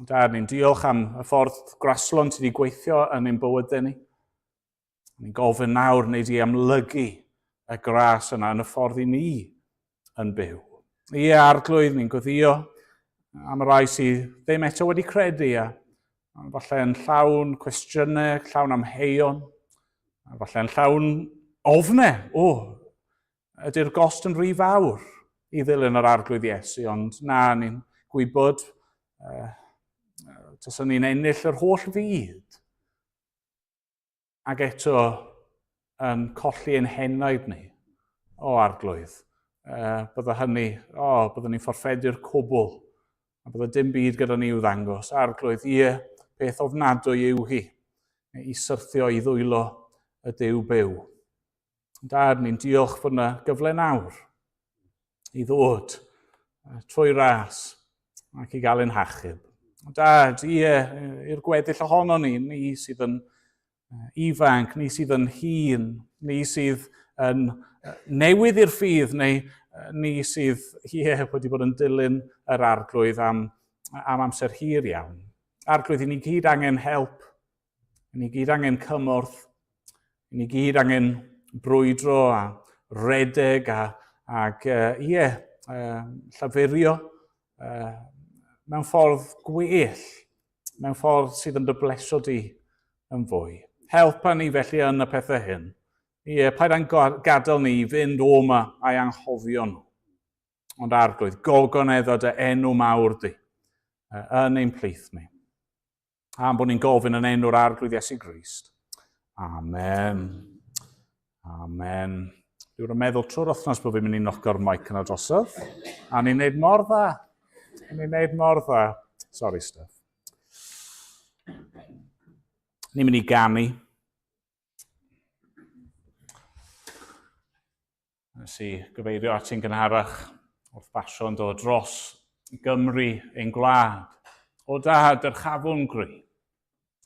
Dad, ni'n diolch am y ffordd graslon ti wedi gweithio yn ein bywydau ni. Ni'n gofyn nawr wneud i amlygu y gras yna yn y ffordd i ni yn byw. Ie, arglwydd, ni'n gweithio am y rai sydd ddim eto wedi credu, falle yn llawn cwestiynau, llawn amheuon, falle yn llawn ofnau. Ydy'r gost yn rhy fawr i ddilyn yr arglwydd Iesu, ond na, ni'n gwybod taswn ni'n ennill yr holl fyd. Ac eto yn colli ein henaid ni. Arglwydd, bydda hynny, bydda ni'n fforffedu'r cwbl, a bydda dim byd gyda ni i'w ddangos. Arglwydd, ie, beth ofnadwy yw hi, i syrthio i ddwylo y Duw byw. Dad, ni'n diolch fod yna gyfle nawr i ddod trwy ras ac i gael ein hachub. Dad, ie, i'r gweddill ohono ni, ni sydd yn ifanc, ni sydd yn hŷn, ni sydd yn newydd i'r ffydd, neu ni sydd wedi bod yn dilyn yr arglwydd am amser hir iawn. Arglwydd, i ni gyd angen help, i ni gyd angen cymorth, i ni gyd angen brwydro a redeg ac llafurio mewn ffordd gwell, mewn ffordd sydd yn dy bleso di yn fwy. Helpa ni felly yn y pethau hyn. Paid a'n gadael ni fynd o yma a'i anghofio nhw. Ond Arglwydd, gogoneddo dy enw mawr di yn ein plith ni. A bod ni'n gofyn yn enw'r Arglwydd Iesu Grist. Amen. Amen. Dwi'n meddwl trwy'r wythnos bod fi'n mynd i knockio'r mic yna drosodd. A ni'n neud mor dda. Sorry, Steph. Ni'n mynd i ganu. Nes i gyfeirio at ein gynharach wrth basio yn dod dros Gymru, ein gwlad. O dad, yr chafwn gry.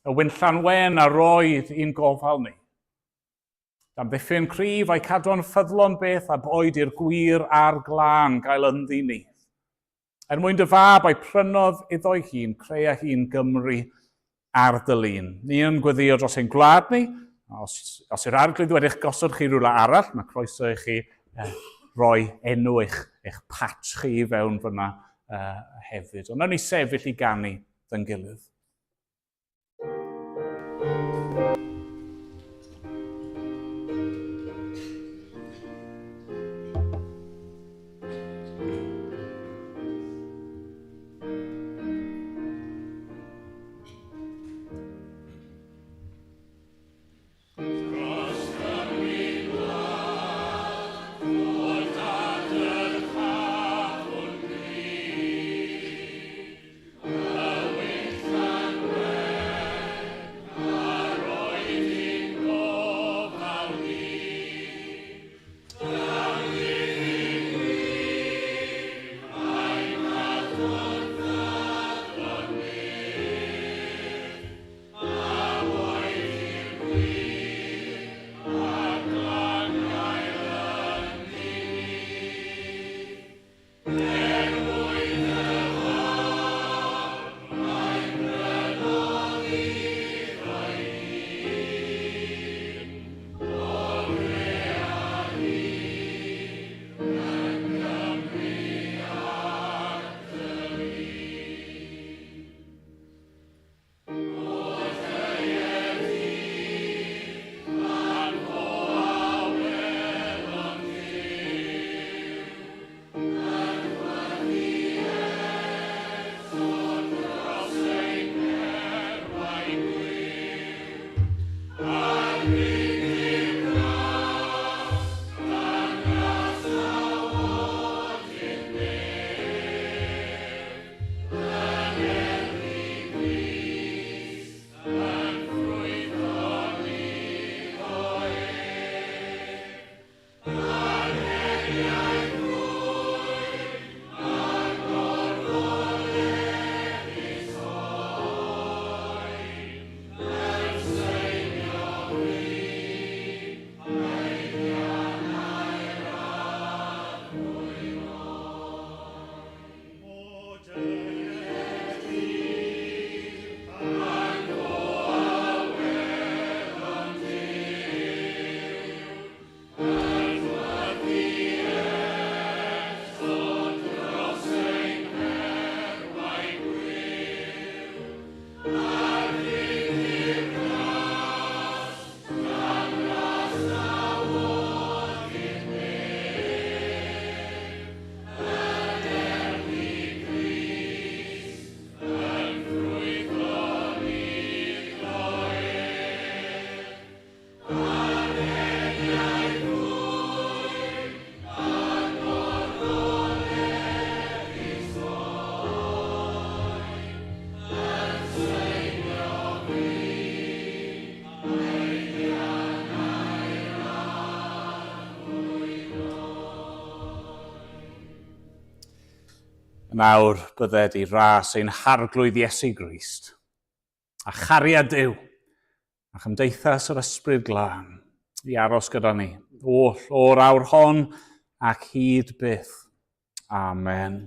Y wynllan wen a roedd i'n gofal ni. Dam ddiffyn cryf a'i cadw'n ffyddlon beth a boed i'r gwir a'r glân gael ynddi ni. Mwyn dy fab a'i prynodd iddo'i hun, creu a hun Gymru ar dylun. Ni yn gweddio dros ein gwlad ni. Os yw'r Arglwydd wedi'ch gosod chi rhywle arall, mae croeso i chi roi enw eich patch chi fewn fyna hefyd. Ond nawn ni sefyll i ganu dyn gilydd. Nawr bydded i ras ein harglwydd Iesu Grist, a chariad Duw, a chymdeithas yr ysbryd glân, i aros gyda ni, o'r awr hon ac hyd byth. Amen.